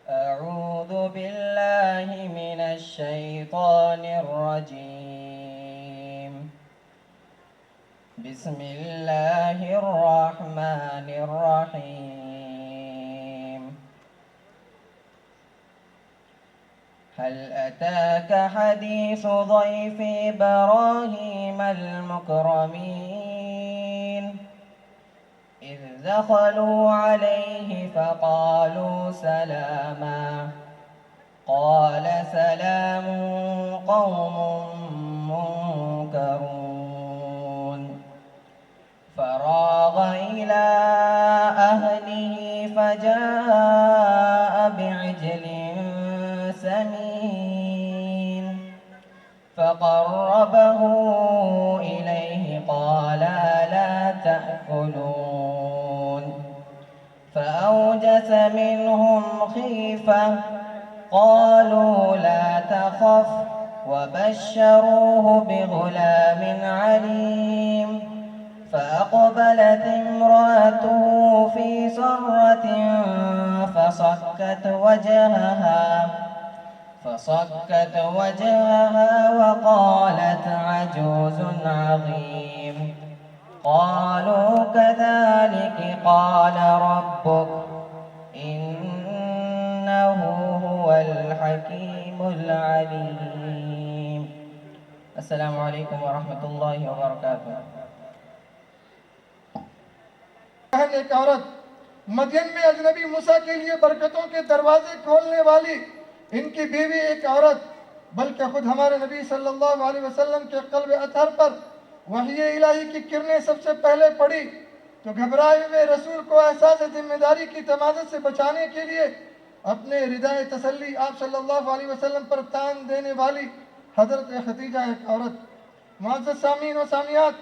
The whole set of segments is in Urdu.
أعوذ بالله من الشيطان الرجيم. بسم الله الرحمن الرحيم. هل أتاك حديث ضيف إبراهيم المكرمين إذ دخلوا عليه فقالوا سلاما قال سلام قوم منكرون فراغ إلى أهله فجاء بعجل سمين فقربه إليه قال ألا تأكلون فأوجس منهم خيفة قالوا لا تخف وبشروه بغلام عليم فأقبلت امرأته في سرة فصكت وجهها وقالت عجوز عظيم قالوا كذلك قال ربك إنه هو الحكيم العليم. السلام علیکم ورحمۃ اللہ وبرکاتہ. ایک عورت مدین میں اجنبی موسیٰ کے لیے برکتوں کے دروازے کھولنے والی ان کی بیوی ایک عورت، بلکہ خود ہمارے نبی صلی اللہ علیہ وسلم کے قلب اطہر پر وحی الہی کی کرنیں سب سے پہلے پڑی تو گھبرائے ہوئے رسول کو احساس ذمہ داری کی تمازت سے بچانے کے لیے اپنے ردائے تسلی آپ صلی اللہ علیہ وسلم پر تان دینے والی حضرت خدیجہ ایک عورت. معزز سامعین و سامعات،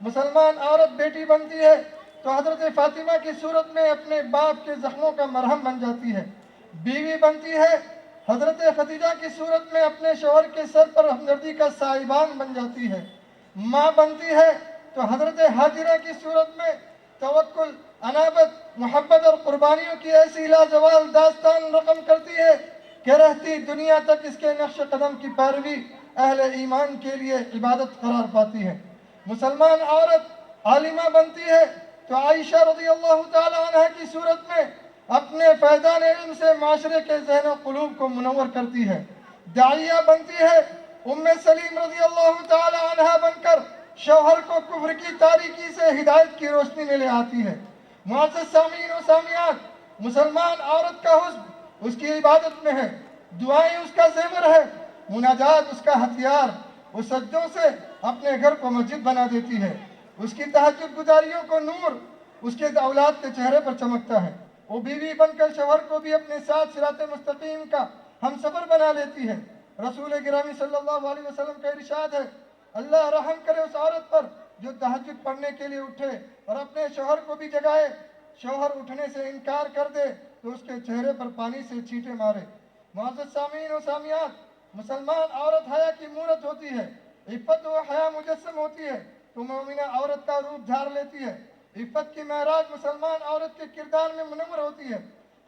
مسلمان عورت بیٹی بنتی ہے تو حضرت فاطمہ کی صورت میں اپنے باپ کے زخموں کا مرہم بن جاتی ہے. بیوی بنتی ہے حضرت خدیجہ کی صورت میں اپنے شوہر کے سر پر ہمدردی کا سائبان بن جاتی ہے. ماں بنتی ہے تو حضرت ہاجرہ کی صورت میں توکل، انابت، محبت اور قربانیوں کی ایسی لازوال داستان رقم کرتی ہے کہ رہتی دنیا تک اس کے نقش قدم کی پیروی اہل ایمان کے لیے عبادت قرار پاتی ہے. مسلمان عورت عالمہ بنتی ہے تو عائشہ رضی اللہ تعالی عنہ کی صورت میں اپنے فیضان علم سے معاشرے کے ذہن و قلوب کو منور کرتی ہے. داعیہ بنتی ہے ام سلیم رضی اللہ تعالی عنہ بن کر شوہر کو کفر کی تاریکی سے ہدایت کی روشنی میں لے آتی ہے. معزز سامعین و سامعات، مسلمان عورت کا حسن اس کی عبادت میں ہے، دعائیں اس کا زیور ہے، مناجات اس کا ہتھیار. وہ سجدوں سے اپنے گھر کو مسجد بنا دیتی ہے. اس کی تہجد گزاریوں کو نور اس کے اولاد کے چہرے پر چمکتا ہے. وہ بیوی بن کر شوہر کو بھی اپنے ساتھ صراط مستقیم کا ہم سفر بنا لیتی ہے. رسول گرامی صلی اللہ علیہ وسلم کا ارشاد ہے، اللہ رحم کرے اس عورت پر جو تہجد پڑھنے کے لیے اٹھے اور اپنے شوہر کو بھی جگائے. شوہر اٹھنے سے انکار کر دے تو اس کے چہرے پر پانی سے چھینٹے مارے. معزز سامعین و سامعات، مسلمان عورت حیا کی مورت ہوتی ہے، عفت و حیا مجسم ہوتی ہے تو مومنہ عورت کا روپ دھار لیتی ہے. عفت کی معراج مسلمان عورت کے کردار میں منور ہوتی ہے.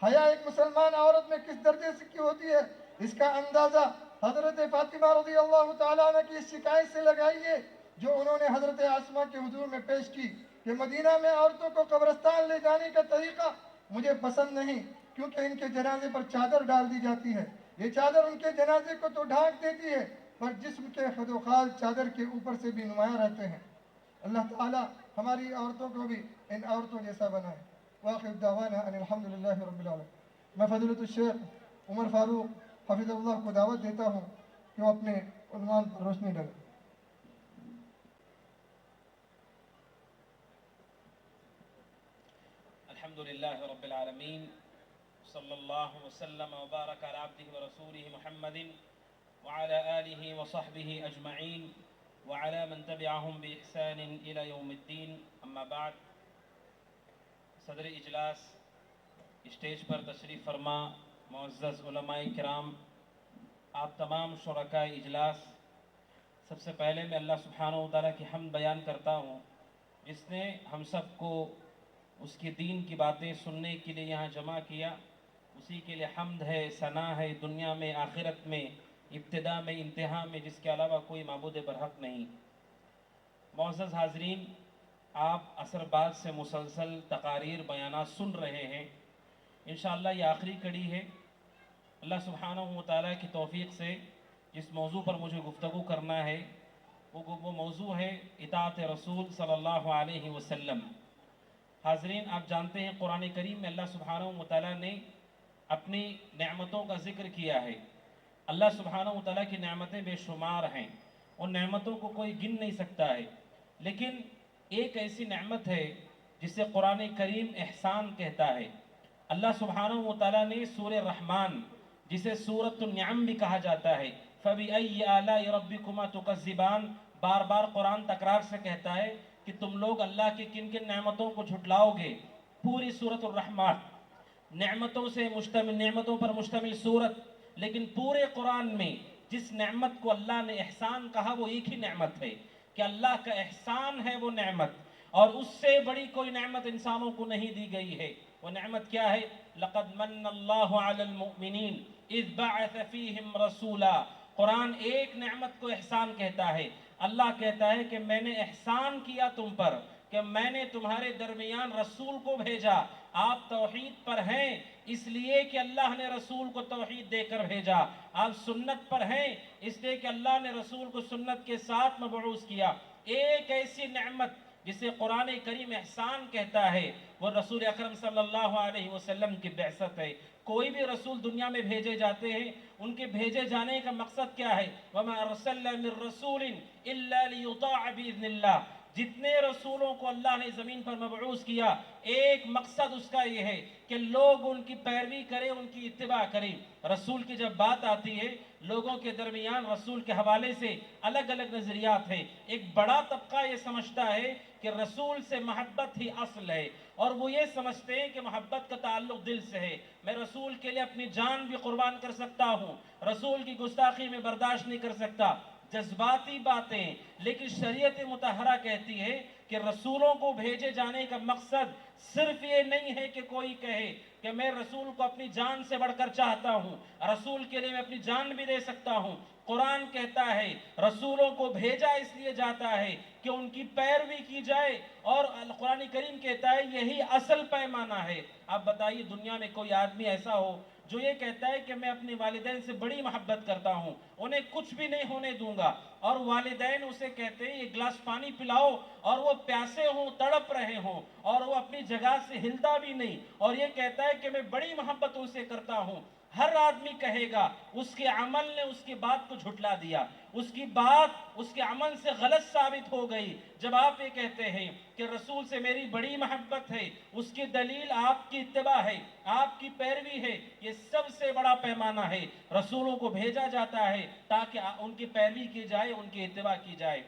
حیا ایک مسلمان عورت میں کس درجے سے کی ہوتی ہے اس کا اندازہ حضرت فاطمہ رضی اللہ تعالیٰ عنہ کی شکایت سے لگائیے جو انہوں نے حضرت عاصمہ کے حضور میں پیش کی کہ مدینہ میں عورتوں کو قبرستان لے جانے کا طریقہ مجھے پسند نہیں، کیونکہ ان کے جنازے پر چادر ڈال دی جاتی ہے. یہ چادر ان کے جنازے کو تو ڈھانک دیتی ہے پر جسم کے خد و خال چادر کے اوپر سے بھی نمایاں رہتے ہیں. اللہ تعالیٰ ہماری عورتوں کو بھی ان عورتوں جیسا بنائے. واخر دعوانا ان الحمدللہ رب العالمین. میں فضیلت الشیخ عمر فاروق حفظ اللہ کو دعوت دیتا ہوں کہ وہ اپنے عنوان پر روشنی ڈالے. الحمدللہ رب العالمین، صلی اللہ وسلم وبارک علی عبدہ ورسولہ محمد وعلی آلہ وصحبہ اجمعین وعلی من تبعہم بإحسان الی یوم الدین. اما بعد، صدر اجلاس، اسٹیج پر تشریف فرما معزز علماء کرام، آپ تمام شرکاء اجلاس، سب سے پہلے میں اللہ سبحانہ وتعالیٰ کی حمد بیان کرتا ہوں جس نے ہم سب کو اس کے دین کی باتیں سننے کے لیے یہاں جمع کیا اسی کے لیے حمد ہے، ثنا ہے، دنیا میں آخرت میں، ابتدا میں انتہا میں، جس کے علاوہ کوئی معبود برحق نہیں۔ معزز حاضرین، آپ عصر بعد سے مسلسل تقاریر بیانات سن رہے ہیں۔ انشاءاللہ یہ آخری کڑی ہے۔ اللہ سبحانہ و تعالیٰ کی توفیق سے جس موضوع پر مجھے گفتگو کرنا ہے وہ موضوع ہے اطاعت رسول صلی اللہ علیہ وسلم۔ حاضرین، آپ جانتے ہیں قرآن کریم میں اللہ سبحانہ و تعالیٰ نے اپنی نعمتوں کا ذکر کیا ہے۔ اللہ سبحانہ و تعالیٰ کی نعمتیں بے شمار ہیں، ان نعمتوں کو کوئی گن نہیں سکتا ہے، لیکن ایک ایسی نعمت ہے جسے قرآن کریم احسان کہتا ہے۔ اللہ سبحانہ و تعالیٰ نے سورہ رحمان، جسے سورۃ النعم بھی کہا جاتا ہے، فَبِأَيِّ آلَاءِ رَبِّكُمَا تُكَذِّبَانِ، بار بار قرآن تکرار سے کہتا ہے کہ تم لوگ اللہ کی کن کن نعمتوں کو جھٹلاؤ گے۔ پوری سورۃ الرحمان نعمتوں پر مشتمل سورت، لیکن پورے قرآن میں جس نعمت کو اللہ نے احسان کہا وہ ایک ہی نعمت ہے کہ اللہ کا احسان ہے وہ نعمت، اور اس سے بڑی کوئی نعمت انسانوں کو نہیں دی گئی ہے۔ وہ نعمت کیا ہے؟ لَقَدْ مَنَّ اللَّهُ عَلَى الْمُؤْمِنِينَ إِذْ بَعَثَ فِيهِمْ رَسُولًا۔ قرآن ایک نعمت کو احسان کہتا ہے۔ اللہ کہتا ہے کہ میں نے احسان کیا تم پر کہ میں نے تمہارے درمیان رسول کو بھیجا۔ آپ توحید پر ہیں اس لیے کہ اللہ نے رسول کو توحید دے کر بھیجا۔ آپ سنت پر ہیں اس لیے کہ اللہ نے رسول کو سنت کے ساتھ مبعوث کیا۔ ایک ایسی نعمت جسے قرآن کریم احسان کہتا ہے وہ رسول اکرم صلی اللہ علیہ وسلم کی بعثت ہے۔ کوئی بھی رسول دنیا میں بھیجے جاتے ہیں، ان کے بھیجے جانے کا مقصد کیا ہے؟ وَمَا أَرْسَلْنَا مِن رَّسُولٍ إِلَّا لِيُطَاعَ بِإِذْنِ اللَّهِ۔ جتنے رسولوں کو اللہ نے زمین پر مبعوث کیا، ایک مقصد اس کا یہ ہے کہ لوگ ان کی پیروی کریں، ان کی اتباع کریں۔ رسول کی جب بات آتی ہے، لوگوں کے درمیان رسول کے حوالے سے الگ الگ نظریات ہیں۔ ایک بڑا طبقہ یہ سمجھتا ہے کہ رسول سے محبت ہی اصل ہے، اور وہ یہ سمجھتے ہیں کہ محبت کا تعلق دل سے ہے۔ میں رسول کے لیے اپنی جان بھی قربان کر سکتا ہوں، رسول کی گستاخی میں برداشت نہیں کر سکتا۔ جذباتی باتیں، لیکن شریعت مطہرہ کہتی ہے کہ رسولوں کو بھیجے جانے کا مقصد صرف یہ نہیں ہے کہ کوئی کہے کہ میں رسول کو اپنی جان سے بڑھ کر چاہتا ہوں، رسول کے لیے میں اپنی جان بھی دے سکتا ہوں۔ قرآن کہتا ہے رسولوں کو بھیجا اس لیے جاتا ہے کہ ان کی پیروی کی جائے، اور قرآن کریم کہتا ہے یہی اصل پیمانہ ہے۔ اب بتائیے دنیا میں کوئی آدمی ایسا ہو جو یہ کہتا ہے کہ میں اپنے والدین سے بڑی محبت کرتا ہوں، انہیں کچھ بھی نہیں ہونے دوں گا، اور والدین اسے کہتے ہیں ایک گلاس پانی پلاؤ، اور وہ پیاسے ہوں، تڑپ رہے ہوں، اور وہ اپنی جگہ سے ہلتا بھی نہیں، اور یہ کہتا ہے کہ میں بڑی محبت ان سے کرتا ہوں۔ ہر آدمی کہے گا اس کے عمل نے اس کی بات کو جھٹلا دیا، اس کی بات اس کے عمل سے غلط ثابت ہو گئی۔ جب آپ یہ کہتے ہیں کہ رسول سے میری بڑی محبت ہے، اس کی دلیل آپ کی اتباع ہے، آپ کی پیروی ہے۔ یہ سب سے بڑا پیمانہ ہے۔ رسولوں کو بھیجا جاتا ہے تاکہ ان کی پیروی کی جائے، ان کی اتباع کی جائے۔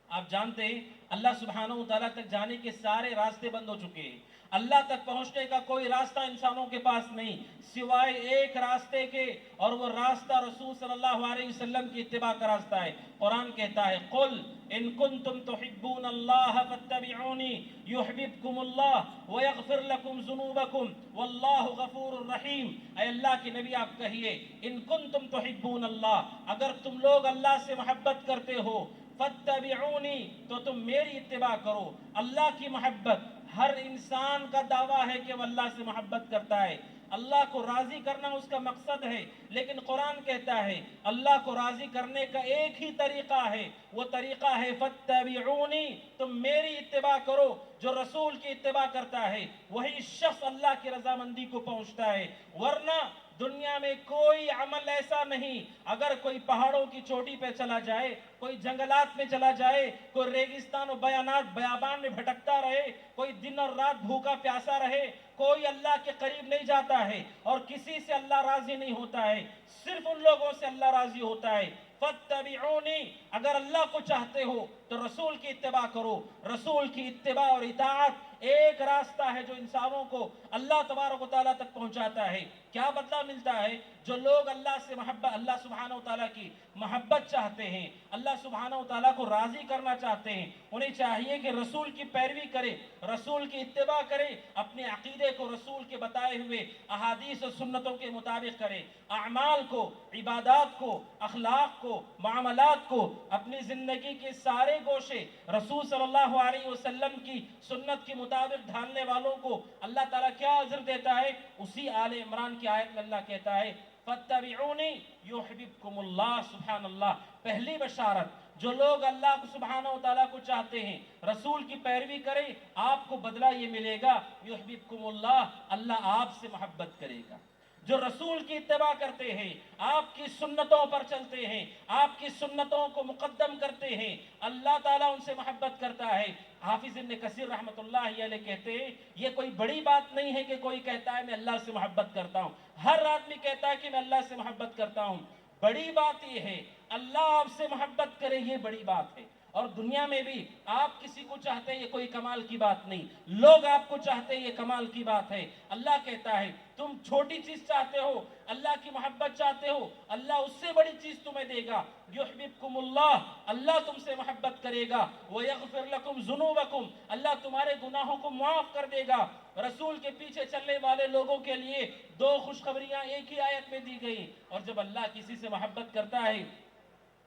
آپ جانتے ہیں اللہ سبحانہ و تعالیٰ تک جانے کے سارے راستے بند ہو چکے ہیں۔ اللہ تک پہنچنے کا کوئی راستہ انسانوں کے پاس نہیں سوائے ایک راستے کے، اور وہ راستہ رسول صلی اللہ علیہ وسلم کی اتباع کا راستہ ہے۔ قرآن کہتا ہے قُلْ إِن كُنتُمْ تُحِبُّونَ اللَّهَ فَاتَّبِعُونِي يُحْبِبْكُمُ اللَّهُ وَيَغْفِرْ لَكُمْ ذُنُوبَكُمْ وَاللَّهُ غَفُورٌ رَحِيمٌ۔ اے اللہ کے نبی آپ کہیے ان کنتم تحبون اللہ، اگر تم لوگ اللہ سے محبت کرتے ہو، فاتبعونی، تو تم میری اتباع کرو۔ اللہ کی محبت، ہر انسان کا دعویٰ ہے کہ وہ اللہ سے محبت کرتا ہے، اللہ کو راضی کرنا اس کا مقصد ہے، لیکن قرآن کہتا ہے اللہ کو راضی کرنے کا ایک ہی طریقہ ہے، وہ طریقہ ہے فاتبعونی، تم میری اتباع کرو۔ جو رسول کی اتباع کرتا ہے وہی شخص اللہ کی رضامندی کو پہنچتا ہے، ورنہ دنیا میں کوئی عمل ایسا نہیں، اگر کوئی پہاڑوں کی چوٹی پہ چلا جائے، کوئی جنگلات میں چلا جائے، کوئی ریگستان و بیابان میں بھٹکتا رہے، کوئی دن اور رات بھوکا پیاسا رہے، کوئی اللہ کے قریب نہیں جاتا ہے، اور کسی سے اللہ راضی نہیں ہوتا ہے، صرف ان لوگوں سے اللہ راضی ہوتا ہے۔ فاتبعونی، اگر اللہ کو چاہتے ہو تو رسول کی اتباع کرو. رسول کی اتباع اور اطاعت ایک راستہ ہے جو انسانوں کو اللہ تبارک و تعالیٰ تک پہنچاتا ہے. کیا بدلہ ملتا ہے؟ جو لوگ اللہ سے محبت، اللہ سبحانہ و تعالیٰ کی محبت چاہتے ہیں، اللہ سبحانہ و تعالیٰ کو راضی کرنا چاہتے ہیں، انہیں چاہیے کہ رسول کی پیروی کرے، رسول کی اتباع کرے، اپنے عقیدے کو رسول کے بتائے ہوئے احادیث و سنتوں کے مطابق کرے، اعمال کو، عبادات کو، اخلاق کو، معاملات کو، اپنی زندگی کے سارے گوشے رسول صلی اللہ علیہ وسلم کی سنت کے مطابق ڈھالنے والوں کو اللہ تعالیٰ کیا اجر دیتا ہے؟ اسی آل عمران کی آیت میں اللہ کہتا ہے فَاتَّبِعُونِي يُحْبِبْكُمُ اللَّهُ. سبحان اللہ. پہلی بشارت، جو لوگ اللہ کو سبحانہ و تعالیٰ کو چاہتے ہیں، رسول کی پیروی کریں، آپ کو بدلہ یہ ملے گا یحببکم اللہ، اللہ آپ سے محبت کرے گا. جو رسول کی اتباع کرتے ہیں، آپ کی سنتوں پر چلتے ہیں، آپ کی سنتوں کو مقدم کرتے ہیں، اللہ تعالیٰ ان سے محبت کرتا ہے. حافظ ابن کثیر رحمۃ اللہ علیہ کہتے ہیں یہ کوئی بڑی بات نہیں ہے کہ کوئی کہتا ہے میں اللہ سے محبت کرتا ہوں. ہر آدمی کہتا ہے کہ میں اللہ سے محبت کرتا ہوں. بڑی بات یہ ہے اللہ آپ سے محبت کرے، یہ بڑی بات ہے. اور دنیا میں بھی آپ کسی کو چاہتے ہیں یہ کوئی کمال کی بات نہیں، لوگ آپ کو چاہتے ہیں یہ کمال کی بات ہے. اللہ کہتا ہے تم چھوٹی چیز چاہتے ہو، اللہ کی محبت چاہتے ہو، اللہ اس سے بڑی چیز تمہیں دے گا. یحببکم اللہ، اللہ تم سے محبت کرے گا. ویغفر لکم ذنوبکم، اللہ تمہارے گناہوں کو معاف کر دے گا. رسول کے پیچھے چلنے والے لوگوں کے لیے دو خوشخبریاں ایک ہی آیت میں دی گئی. اور جب اللہ کسی سے محبت کرتا ہے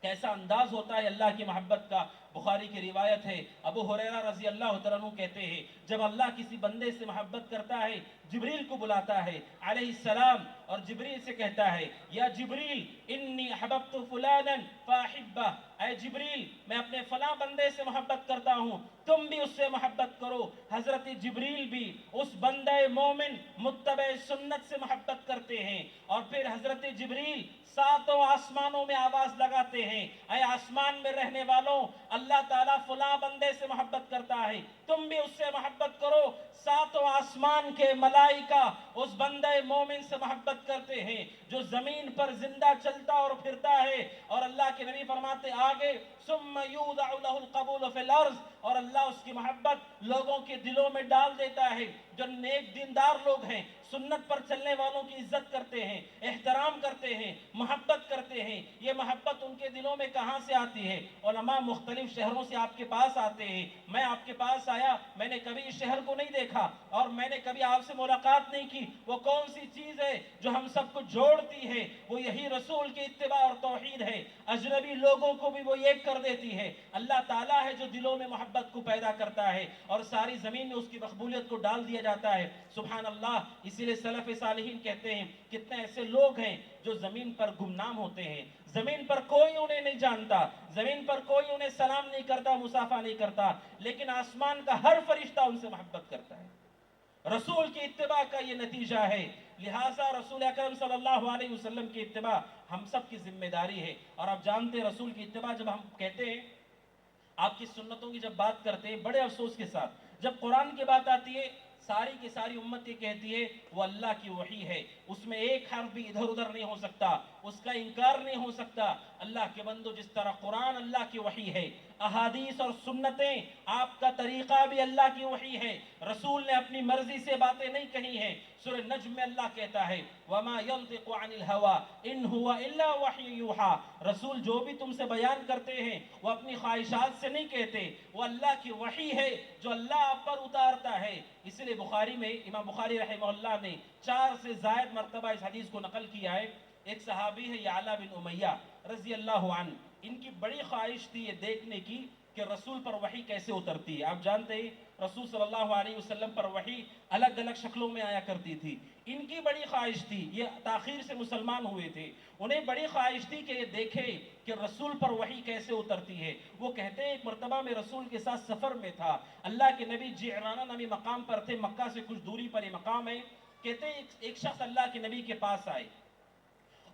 کیسا انداز ہوتا ہے اللہ کی محبت کا. بخاری کی روایت ہے، ابو ہریرہ رضی اللہ تعالیٰ عنہ کہتے ہیں جب اللہ کسی بندے سے محبت کرتا ہے جبریل کو بلاتا ہے علیہ السلام، اور جبریل سے کہتا ہے یا جبریل انی احببت فلانا فاحبہ، اے جبریل میں اپنے فلاں بندے سے محبت کرتا ہوں، تم بھی اس سے محبت کرو. حضرت جبریل بھی اس بندے مومن متبع سنت سے محبت کرتے ہیں. اور پھر حضرت جبریل ساتوں آسمانوں میں آواز لگاتے ہیں اے آسمان میں رہنے والوں، اللہ تعالیٰ فلاں بندے سے محبت کرتا ہے، تم بھی اس سے محبت کرو. ساتوں آسمان کے ملائکہ اس بندے مومن سے محبت کرتے ہیں جو زمین پر زندہ چلتا اور پھرتا ہے. اور اللہ کے نبی فرماتے آگے ثم یوضع له القبول فی الارض، اور اللہ اس کی محبت لوگوں کے دلوں میں ڈال دیتا ہے. جو نیک دیندار لوگ ہیں، سنت پر چلنے والوں کی عزت کرتے ہیں، احترام کرتے ہیں، محبت کرتے ہیں، یہ محبت ان کے دلوں میں کہاں سے آتی ہے؟ علماء مختلف شہروں سے آپ کے پاس آتے ہیں. میں آپ کے پاس آیا، میں نے کبھی اس شہر کو نہیں دیکھا اور میں نے کبھی آپ سے ملاقات نہیں کی. وہ کون سی چیز ہے جو ہم سب کو جوڑتی ہے؟ وہ یہی رسول کی اتباع اور توحید ہے. اجنبی لوگوں کو بھی وہ ایک کر دیتی ہے. اللہ تعالیٰ ہے جو دلوں میں محبت کو پیدا کرتا ہے اور ساری زمین میں اس کی مقبولیت کو ڈال دیا جاتا ہے. سبحان اللہ. اسی لیے سلف صالحین کہتے ہیں کتنے ایسے لوگ ہیں جو زمین پر گمنام ہوتے ہیں، زمین پر کوئی انہیں نہیں جانتا، زمین پر کوئی انہیں سلام نہیں کرتا، مصافحہ نہیں کرتا، لیکن آسمان کا ہر فرشتہ ان سے محبت کرتا ہے. رسول کی اتباع کا یہ نتیجہ ہے. لہٰذا رسول اکرم صلی اللہ علیہ وسلم کی اتباع ہم سب کی ذمہ داری ہے. اور آپ جانتے ہیں رسول کی اتباع جب ہم کہتے ہیں، آپ کی سنتوں کی جب بات کرتے ہیں بڑے افسوس کے ساتھ، جب قرآن کی بات آتی ہے ساری کی ساری امت یہ کہتی ہے وہ اللہ کی وحی ہے، اس میں ایک حرف بھی ادھر ادھر نہیں ہو سکتا، اس کا انکار نہیں ہو سکتا. اللہ کے بندو، جس طرح قرآن اللہ کی وحی ہے، احادیث اور سنتیں آپ کا طریقہ بھی اللہ کی وحی ہے. رسول نے اپنی مرضی سے باتیں نہیں کہی ہیں. سورہ نجم میں اللہ کہتا ہے وَمَا يَنطِقُ عَنِ الْهَوَىٰ إِنْ هُوَ إِلَّا وَحْيٌ يُوحَىٰ. رسول جو بھی تم سے بیان کرتے ہیں وہ اپنی خواہشات سے نہیں کہتے، وہ اللہ کی وحی ہے جو اللہ آپ پر اتارتا ہے. اس لیے بخاری میں امام بخاری رحمہ اللہ نے 4 سے زائد مرتبہ اس حدیث کو نقل کیا ہے. ایک صحابی ہے یعلا بن امیہ رضی اللہ عنہ، ان کی بڑی خواہش تھی یہ دیکھنے کی کہ رسول پر وحی کیسے اترتی ہے. آپ جانتے ہیں رسول صلی اللہ علیہ وسلم پر وحی الگ الگ شکلوں میں آیا کرتی تھی. ان کی بڑی خواہش تھی، یہ تاخیر سے مسلمان ہوئے تھے، انہیں بڑی خواہش تھی کہ یہ دیکھے کہ رسول پر وحی کیسے اترتی ہے. وہ کہتے ہیں ایک مرتبہ میں رسول کے ساتھ سفر میں تھا، اللہ کے نبی جعرانہ نامی مقام پر تھے، مکہ سے کچھ دوری پر یہ مقام ہے. کہتے ہیں ایک شخص اللہ کے نبی کے پاس آئے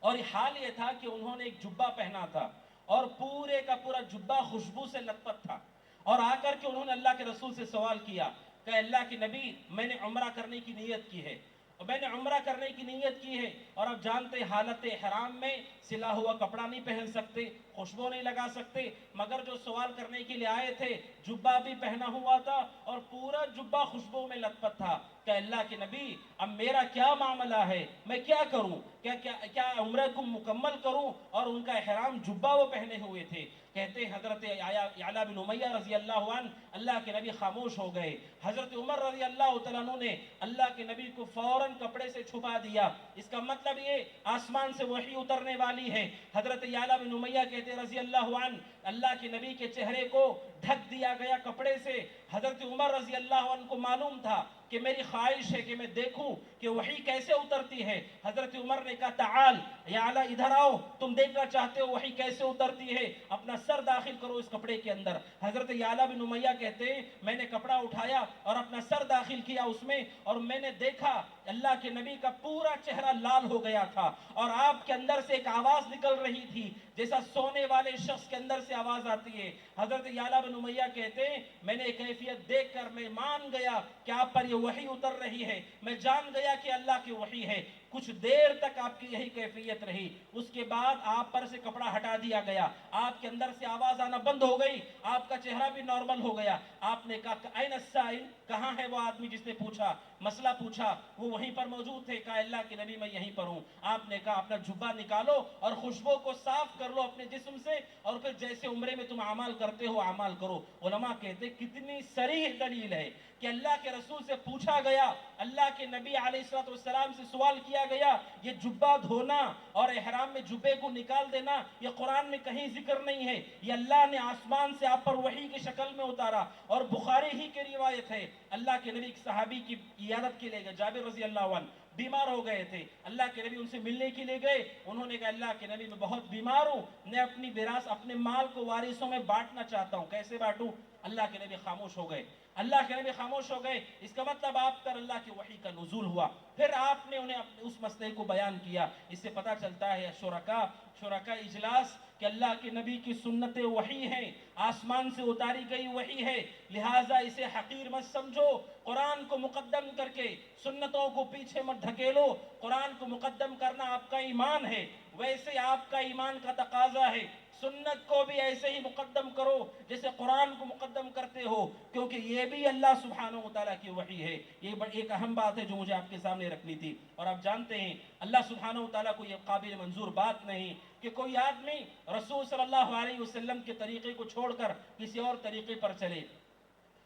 اور حال یہ تھا کہ انہوں نے ایک جبہ پہنا تھا اور پورے کا پورا جبہ خوشبو سے لت پت تھا. اور آ کر کے انہوں نے اللہ کے رسول سے سوال کیا کہ اللہ کے نبی میں نے عمرہ کرنے کی نیت کی ہے اور میں نے عمرہ کرنے کی نیت کی ہے، اور اب جانتے حالت احرام میں سلا ہوا کپڑا نہیں پہن سکتے، خوشبو نہیں لگا سکتے، مگر جو سوال کرنے کے لیے آئے تھے جبہ بھی پہنا ہوا تھا اور پورا جبہ خوشبو میں لت پت تھا کہ اللہ کے نبی اب میرا کیا معاملہ ہے، میں کیا کروں، کیا عمرہ کو مکمل کروں؟ اور ان کا احرام جبہ وہ پہنے ہوئے تھے۔ کہتے ہیں حضرت یعلا بن امیہ رضی اللہ عنہ، اللہ کے نبی خاموش ہو گئے۔ حضرت عمر رضی اللہ تعالیٰ عنہ نے اللہ کے نبی کو فوراً کپڑے سے چھپا دیا۔ اس کا مطلب یہ آسمان سے وحی اترنے والی ہے۔ حضرت یعلا بن امیہ کہتے ہیں رضی اللہ عنہ، اللہ کے نبی کے چہرے کو ڈھک دیا گیا کپڑے سے۔ حضرت عمر رضی اللہ عنہ کو معلوم تھا کہ میری خواہش ہے کہ میں دیکھوں کہ وحی کیسے اترتی ہے۔ حضرت عمر نے کہا تعال یعلا ادھر آؤ، تم دیکھنا چاہتے ہو وحی کیسے اترتی ہے، اپنا سر داخل کرو اس کپڑے کے اندر۔ حضرت یعلا بن امیہ کہتے ہیں میں نے کپڑا اٹھایا اور اپنا سر داخل کیا اس میں، اور میں نے دیکھا اللہ کے نبی کا پورا چہرہ لال ہو گیا تھا، اور آپ کے اندر سے ایک آواز نکل رہی تھی جیسا سونے والے شخص کے اندر سے آواز آتی ہے۔ حضرت یعلا بن امیہ کہتے ہیں میں نے کیفیت دیکھ کر میں مان گیا کہ آپ پر یہ وحی اتر رہی ہے، میں جان گیا کہ اللہ کی وحی ہے۔ کچھ دیر تک آپ کی یہی کیفیت رہی، اس کے بعد آپ پر سے کپڑا ہٹا دیا گیا، آپ کے اندر سے آواز آنا بند ہو گئی، آپ کا چہرہ بھی نارمل ہو گیا۔ آپ نے کہا این السائل، کہاں ہے وہ آدمی جس نے پوچھا، مسئلہ پوچھا؟ وہ وہیں پر موجود تھے۔ کہا اللہ کے نبی میں یہیں پر ہوں۔ آپ نے کہا اپنا جبہ نکالو اور خوشبو کو صاف کر لو اپنے جسم سے، اور پھر جیسے عمرے میں تم اعمال کرتے ہو اعمال کرو۔ علماء کہتے کتنی صریح دلیل ہے کہ اللہ کے رسول سے پوچھا گیا، اللہ کے نبی علیہ السلام سے سوال کیا گیا، یہ جبہ دھونا اور احرام میں جبے کو نکال دینا یہ قرآن میں کہیں ذکر نہیں ہے، یہ اللہ نے آسمان سے آپ پر وحی کی شکل میں اتارا۔ اور بخاری ہی کی روایت ہے، اللہ کے نبی ایک صحابی کی عیادت کے لیے گئے، جابر رضی اللہ عنہ بیمار ہو گئے تھے، اللہ کے نبی ان سے ملنے کے لیے گئے، انہوں نے کہا اللہ کے نبی میں بہت بیمار ہوں، میں اپنی وراثت اپنے مال کو وارثوں میں بانٹنا چاہتا ہوں، کیسے بانٹوں؟ اللہ کے نبی خاموش ہو گئے، اللہ کے نبی خاموش ہو گئے۔ اس کا مطلب آپ پر اللہ کی وحی کا نزول ہوا، پھر آپ نے انہیں اس مسئلے کو بیان کیا۔ اس سے پتہ چلتا ہے شرکا اجلاس کہ اللہ کے نبی کی سنت وحی ہے، آسمان سے اتاری گئی وحی ہے، لہٰذا اسے حقیر مت سمجھو، قرآن کو مقدم کر کے سنتوں کو پیچھے مت دھکیلو۔ قرآن کو مقدم کرنا آپ کا ایمان ہے، ویسے آپ کا ایمان کا تقاضا ہے سنت کو بھی ایسے ہی مقدم کرو جیسے قرآن کو مقدم کرتے ہو، کیونکہ یہ بھی اللہ سبحانہ وتعالیٰ کی وحی ہے۔ یہ ایک اہم بات ہے جو مجھے آپ کے سامنے رکھنی تھی۔ اور آپ جانتے ہیں اللہ سبحانہ وتعالیٰ کو یہ قابل منظور بات نہیں کہ کوئی آدمی رسول صلی اللہ علیہ وسلم کے طریقے کو چھوڑ کر کسی اور طریقے پر چلے۔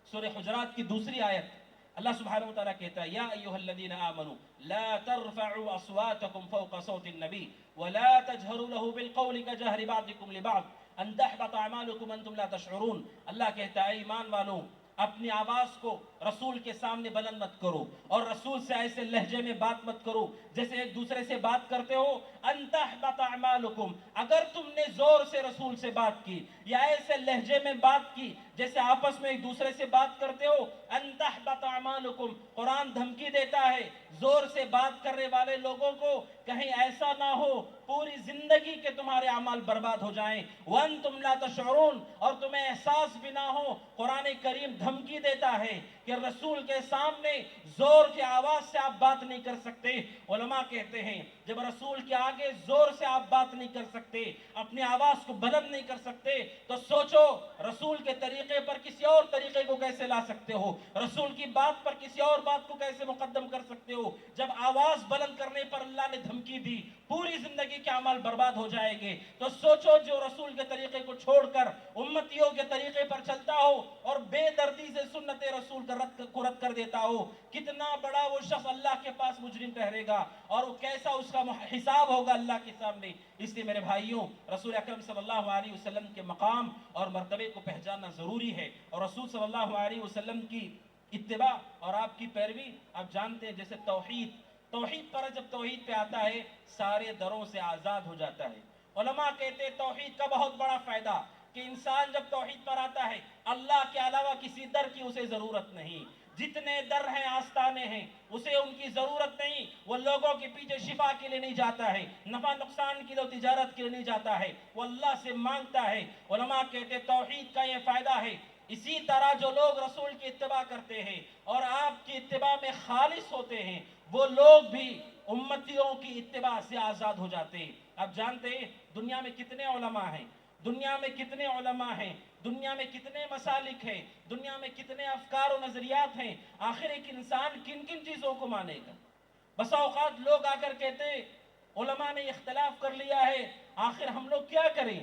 سورہ حجرات کی دوسری آیت اللہ سبحانہ وتعالیٰ کہتا ہے یا ایھا الذین آمنوا لا ترفعوا اصواتکم فوق صوت النبی ولا تجهروا له بالقول كجهر بعضكم لبعض ان تحبط اعمالكم وانتم لا تشعرون۔ اللہ کہتا ہے ایمان والوں اپنی آواز کو رسول کے سامنے بلند مت کرو، اور رسول سے ایسے لہجے میں بات مت کرو جیسے ایک دوسرے سے بات کرتے ہو۔ ان تحبط اعمالکم، اگر تم نے زور سے رسول سے بات کی یا ایسے لہجے میں بات کی جیسے آپس میں ایک دوسرے سے بات کرتے ہو، ان تحبط اعمالکم، قرآن دھمکی دیتا ہے زور سے بات کرنے والے لوگوں کو کہیں ایسا نہ ہو پوری زندگی کے تمہارے اعمال برباد ہو جائیں۔ وانتم لا تشعرون، اور تمہیں احساس بھی نہ ہو۔ قرآن کریم دھمکی دیتا ہے کہ رسول کے سامنے زور کی آواز سے آپ بات نہیں کر سکتے۔ علماء کہتے ہیں جب رسول کے آگے زور سے آپ بات نہیں کر سکتے، اپنی آواز کو بلند نہیں کر سکتے، تو سوچو رسول کے طریقے پر کسی اور طریقے کو کیسے لا سکتے ہو، رسول کی بات پر کسی اور بات کو کیسے مقدم کر سکتے ہو۔ جب آواز بلند کرنے پر اللہ نے دھمکی دی پوری زندگی کے عمل برباد ہو جائیں گے، تو سوچو جو رسول کے طریقے کو چھوڑ کر امتیوں کے طریقے پر چلتا ہو اور بے دردی سے سنت رسول کو رد کر دیتا ہو، کتنا بڑا وہ شخص اللہ کے پاس مجرم ٹھہرے گا، اور وہ کیسا اس کا حساب ہوگا اللہ کے سامنے۔ اس لیے میرے بھائیوں رسول اکرم صلی اللہ علیہ وسلم کے مقام اور مرتبے کو پہچاننا ضروری ہے، اور رسول صلی اللہ علیہ وسلم کی اتباع اور آپ کی پیروی آپ جانتے ہیں جیسے توحید پر جب توحید پہ آتا ہے سارے دروں سے آزاد ہو جاتا ہے۔ علماء کہتے ہیں توحید کا بہت بڑا فائدہ کہ انسان جب توحید پر آتا ہے اللہ کے علاوہ کسی در کی اسے ضرورت نہیں، جتنے در ہیں آستانے ہیں اسے ان کی ضرورت نہیں، وہ لوگوں کے پیچھے شفا کے لیے نہیں جاتا ہے، نفع نقصان کے لیے تجارت کے لیے نہیں جاتا ہے، وہ اللہ سے مانگتا ہے۔ علماء کہتے ہیں توحید کا یہ فائدہ ہے۔ اسی طرح جو لوگ رسول کی اتباع کرتے ہیں اور آپ کی اتباع میں خالص ہوتے ہیں وہ لوگ بھی امتیوں کی اتباع سے آزاد ہو جاتے ہیں۔ آپ جانتے ہیں دنیا میں کتنے علماء ہیں، دنیا میں کتنے علماء ہیں، دنیا میں کتنے مسالک ہیں، دنیا میں کتنے افکار و نظریات ہیں، آخر ایک انسان کن کن چیزوں کو مانے گا؟ بسا اوقات لوگ آ کر کہتے ہیں علماء نے اختلاف کر لیا ہے، آخر ہم لوگ کیا کریں،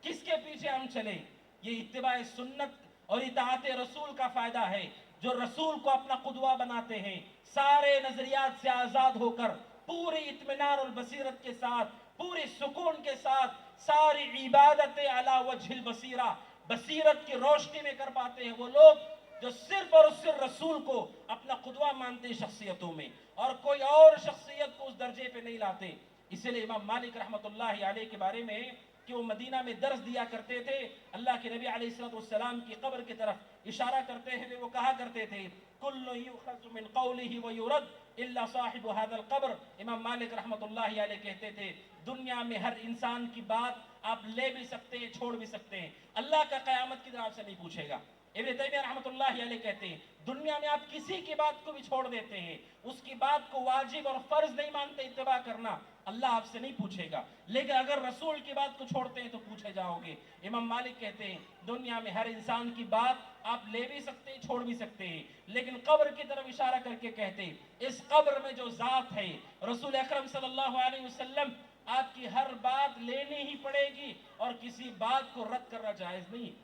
کس کے پیچھے ہم چلیں؟ یہ اتباع سنت اور اطاعت رسول کا فائدہ ہے۔ جو رسول کو اپنا قدوہ بناتے ہیں، سارے نظریات سے آزاد ہو کر پوری اطمینان اور بصیرت کے ساتھ، پوری سکون کے ساتھ ساری عبادتیں علی وجہ البصیرہ، بصیرت کی روشنی میں کر پاتے ہیں وہ لوگ جو صرف اور صرف رسول کو اپنا قدوہ مانتے ہیں شخصیتوں میں، اور کوئی اور شخصیت کو اس درجے پہ نہیں لاتے۔ اسی لیے امام مالک رحمۃ اللہ علیہ کے بارے میں کہ وہ مدینہ میں درس دیا کرتے تھے، اللہ کے نبی علیہ السلام کی قبر کی طرف اشارہ کرتے ہوئے وہ کہا کرتے تھے کل یؤخذ من قوله ویرد الا صاحب هذا القبر۔ امام مالک رحمۃ اللہ علیہ کہتے تھے دنیا میں ہر انسان کی بات آپ لے بھی سکتے ہیں، چھوڑ بھی سکتے ہیں، اللہ کا قیامت کی دن آپ سے نہیں پوچھے گا۔ ابن تیمیہ رحمۃ اللہ علیہ کہتے ہیں دنیا میں آپ کسی کی بات کو بھی چھوڑ دیتے ہیں، اس کی بات کو واجب اور فرض نہیں مانتے اتباع کرنا، اللہ آپ سے نہیں پوچھے گا، لیکن اگر رسول کی بات کو چھوڑتے ہیں تو پوچھے جاؤ گے۔ امام مالک کہتے ہیں دنیا میں ہر انسان کی بات آپ لے بھی سکتے ہیں، چھوڑ بھی سکتے ہیں، لیکن قبر کی طرف اشارہ کر کے کہتے ہیں اس قبر میں جو ذات ہے رسول اکرم صلی اللہ علیہ وسلم، آپ کی ہر بات لینی ہی پڑے گی اور کسی بات کو رد کرنا جائز نہیں۔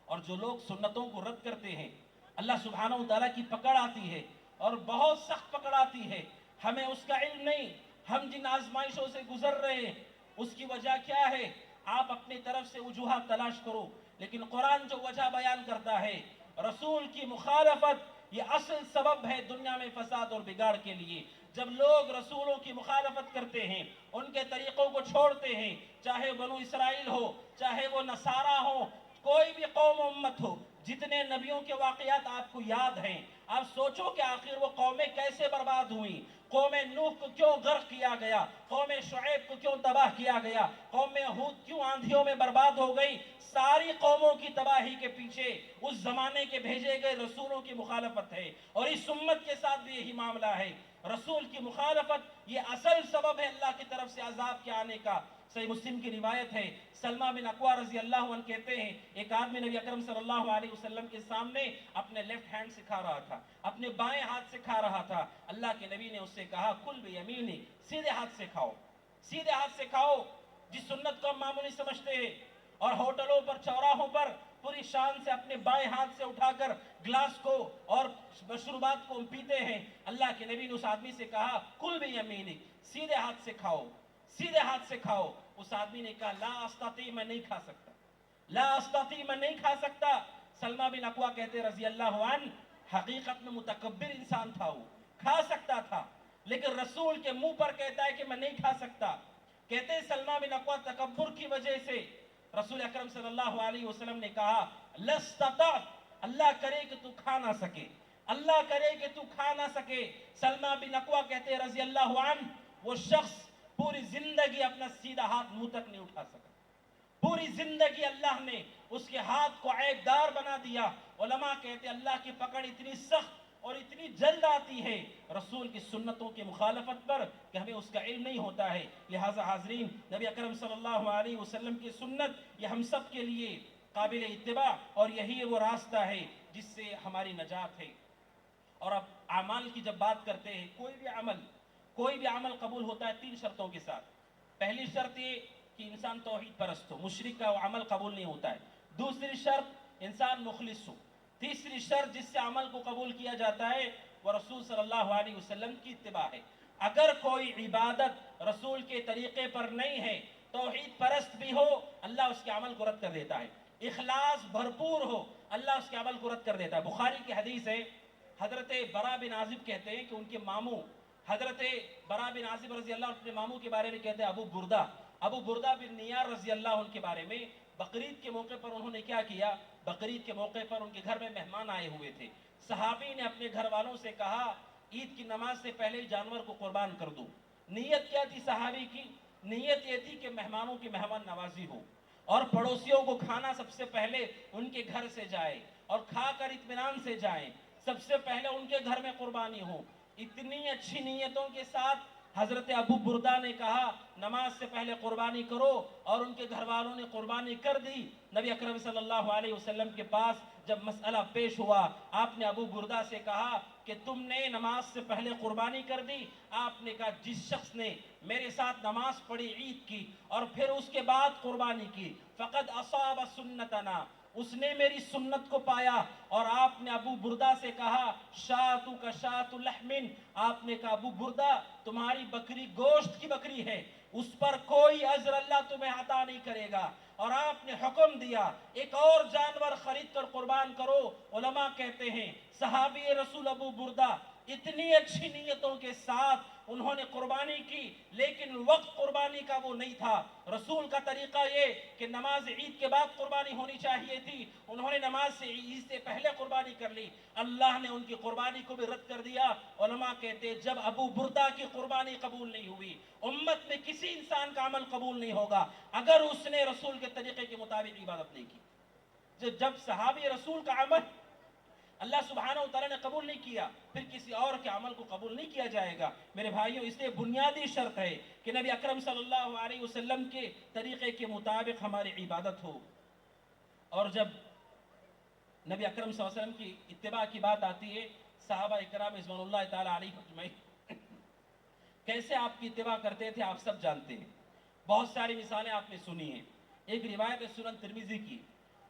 اور جو لوگ سنتوں کو رد کرتے ہیں اللہ سبحانہ وتعالیٰ کی پکڑ آتی ہے، اور بہت سخت پکڑ آتی ہے، ہمیں اس کا علم نہیں، ہم جن آزمائشوں سے گزر رہے ہیں اس کی وجہ کیا ہے، آپ اپنی طرف سے وجوہات تلاش کرو، لیکن قرآن جو وجہ بیان کرتا ہے رسول کی مخالفت یہ اصل سبب ہے دنیا میں فساد اور بگاڑ کے لیے۔ جب لوگ رسولوں کی مخالفت کرتے ہیں، ان کے طریقوں کو چھوڑتے ہیں، چاہے بنو اسرائیل ہو، چاہے وہ نصارہ ہو، کوئی بھی قوم و امت ہو، جتنے نبیوں کے واقعات آپ کو یاد ہیں، آپ سوچو کہ آخر وہ قومیں کیسے برباد ہوئیں، قوم نوح کو کیوں غرق کیا گیا، قوم شعیب کو کیوں تباہ کیا گیا، قوم ہود کیوں آندھیوں میں برباد ہو گئی، ساری قوموں کی تباہی کے پیچھے اس زمانے کے بھیجے گئے رسولوں کی مخالفت ہے، اور اس امت کے ساتھ بھی یہی معاملہ ہے۔ رسول کی مخالفت یہ اصل سبب ہے اللہ کی طرف سے عذاب کے آنے کا۔ صحیح مسلم کی روایت ہے، سلمہ بن اکوع رضی اللہ عنہ کہتے ہیں ایک آدمی نبی اکرم صلی اللہ علیہ وسلم کے سامنے اپنے لیفٹ ہینڈ سے کھا رہا تھا، اپنے بائیں ہاتھ سے کھا رہا تھا، اللہ کے نبی نے اس سے کہا کل بیمینک، سیدھے ہاتھ سے کھاؤ، سیدھے ہاتھ سے کھاؤ، جس سنت کو ہم معمولی سمجھتے ہیں، اور ہوٹلوں پر چوراہوں پر پوری شان سے اپنے بائیں ہاتھ سے اٹھا کر گلاس کو اور مشروبات کو ہم پیتے ہیں، اللہ کے نبی نے اس آدمی سے کہا کل بیمینک، سیدھے ہاتھ سے کھاؤ، سیدھے ہاتھ سے کھاؤ۔ اس آدمی نے کہا لا استطیع، میں نہیں کھا سکتا، لا استطیع، میں نہیں کھا سکتا۔ سلمہ بن اکوع کہتے رضی اللہ عنہ حقیقت میں متکبر انسان تھا، وہ کھا سکتا تھا، لیکن رسول کے منہ پر کہتا ہے کہ میں نہیں کھا سکتا۔ کہتے ہیں سلمہ بن اکوع تکبر کی وجہ سے رسول اکرم صلی اللہ علیہ وسلم نے کہا لستطعت، اللہ کرے کہ تو کھا نہ سکے، اللہ کرے کہ تو کھا نہ سکے۔ سلمہ بن اکوع کہتے رضی اللہ عنہ وہ شخص پوری زندگی اپنا سیدھا ہاتھ منہ تک نہیں اٹھا سکا، پوری زندگی اللہ نے اس کے ہاتھ کو عیب دار بنا دیا۔ علماء کہتے اللہ کی پکڑ اتنی سخت اور اتنی جلد آتی ہے رسول کی سنتوں کی مخالفت پر کہ ہمیں اس کا علم نہیں ہوتا ہے۔ لہٰذا حاضرین، نبی اکرم صلی اللہ علیہ وسلم کی سنت یہ ہم سب کے لیے قابل اتباع، اور یہی وہ راستہ ہے جس سے ہماری نجات ہے۔ اور اب اعمال کی جب بات کرتے ہیں، کوئی بھی عمل قبول ہوتا ہے 3 شرطوں کے ساتھ۔ پہلی شرط یہ کہ انسان توحید پرست ہو، مشرک کا وہ عمل قبول نہیں ہوتا ہے۔ دوسری شرط انسان مخلص ہو۔ تیسری شرط جس سے عمل کو قبول کیا جاتا ہے وہ رسول صلی اللہ علیہ وسلم کی اتباع ہے۔ اگر کوئی عبادت رسول کے طریقے پر نہیں ہے، توحید پرست بھی ہو، اللہ اس کے عمل کو رد کر دیتا ہے، اخلاص بھرپور ہو، اللہ اس کے عمل کو رد کر دیتا ہے۔ بخاری کی حدیث ہے، حضرت برا بن عازب کہتے ہیں کہ ان کے ماموں حضرت برا بن عازب رضی اللہ عنہ اپنے ماموں کے بارے میں کہتے ہیں ابو بردہ بن نیار رضی اللہ عنہ کے بارے میں، بقرعید کے موقع پر انہوں نے کیا کیا، بقرعید کے موقع پر ان کے گھر میں مہمان آئے ہوئے تھے، صحابی نے اپنے گھر والوں سے کہا عید کی نماز سے پہلے جانور کو قربان کر دو۔ نیت کیا تھی صحابی کی؟ نیت یہ تھی کہ مہمانوں کی مہمان نوازی ہو، اور پڑوسیوں کو کھانا سب سے پہلے ان کے گھر سے جائے اور کھا کر اطمینان سے جائیں۔ سب سے پہلے ان کے گھر میں قربانی ہو۔ اتنی اچھی نیتوں کے ساتھ حضرت ابو بردہ نے کہا نماز سے پہلے قربانی کرو، اور ان کے گھر والوں نے قربانی کر دی۔ نبی اکرم صلی اللہ علیہ وسلم کے پاس جب مسئلہ پیش ہوا، آپ نے ابو بردہ سے کہا کہ تم نے نماز سے پہلے قربانی کر دی؟ آپ نے کہا جس شخص نے میرے ساتھ نماز پڑھی عید کی اور پھر اس کے بعد قربانی کی، فقد اصاب سنتنا، اس نے میری سنت کو پایا۔ اور آپ نے ابو بردہ سے کہا شاتو کا شات لحمن، آپ نے کہا ابو بردہ تمہاری بکری گوشت کی بکری ہے، اس پر کوئی اجر اللہ تمہیں عطا نہیں کرے گا۔ اور آپ نے حکم دیا ایک اور جانور خرید کر قربان کرو۔ علماء کہتے ہیں صحابی رسول ابو بردہ اتنی اچھی نیتوں کے ساتھ انہوں نے قربانی کی، لیکن وقت قربانی کا وہ نہیں تھا۔ رسول کا طریقہ یہ کہ نماز عید کے بعد قربانی ہونی چاہیے تھی، انہوں نے نماز سے عید سے پہلے قربانی کر لی، اللہ نے ان کی قربانی کو بھی رد کر دیا۔ علماء کہتے ہیں جب ابو بردہ کی قربانی قبول نہیں ہوئی، امت میں کسی انسان کا عمل قبول نہیں ہوگا اگر اس نے رسول کے طریقے کے مطابق عبادت نہیں کی۔ جب صحابی رسول کا عمل اللہ سبحانہ وتعالی نے قبول نہیں کیا، پھر کسی اور کے عمل کو قبول نہیں کیا جائے گا۔ میرے بھائیوں، اس لیے بنیادی شرط ہے کہ نبی اکرم صلی اللہ علیہ وسلم کے طریقے کے مطابق ہماری عبادت ہو۔ اور جب نبی اکرم صلی اللہ علیہ وسلم کی اتباع کی بات آتی ہے، صحابہ اکرام رضوان اللہ تعالی علیہ اجمعین کیسے آپ کی اتباع کرتے تھے آپ سب جانتے ہیں۔ بہت ساری مثالیں آپ نے سنی ہیں۔ ایک روایت ہے سنن ترمذی کی،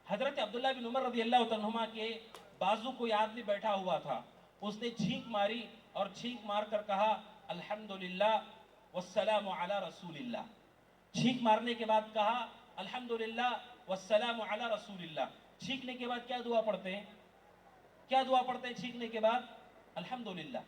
حضرت عبداللہ بن عمر رضی اللہ عنہما کے بازو کوئی آدمی بیٹھا ہوا تھا، اس نے چھینک ماری اور چھینک مار کر کہا الحمدللہ والسلام علی رسول اللہ۔ چھینک مارنے کے بعد کہا الحمدللہ والسلام علی رسول اللہ۔ چھینکنے کے بعد کیا دعا پڑھتے ہیں؟ کیا دعا پڑھتے ہیں چھینکنے کے بعد؟ الحمدللہ۔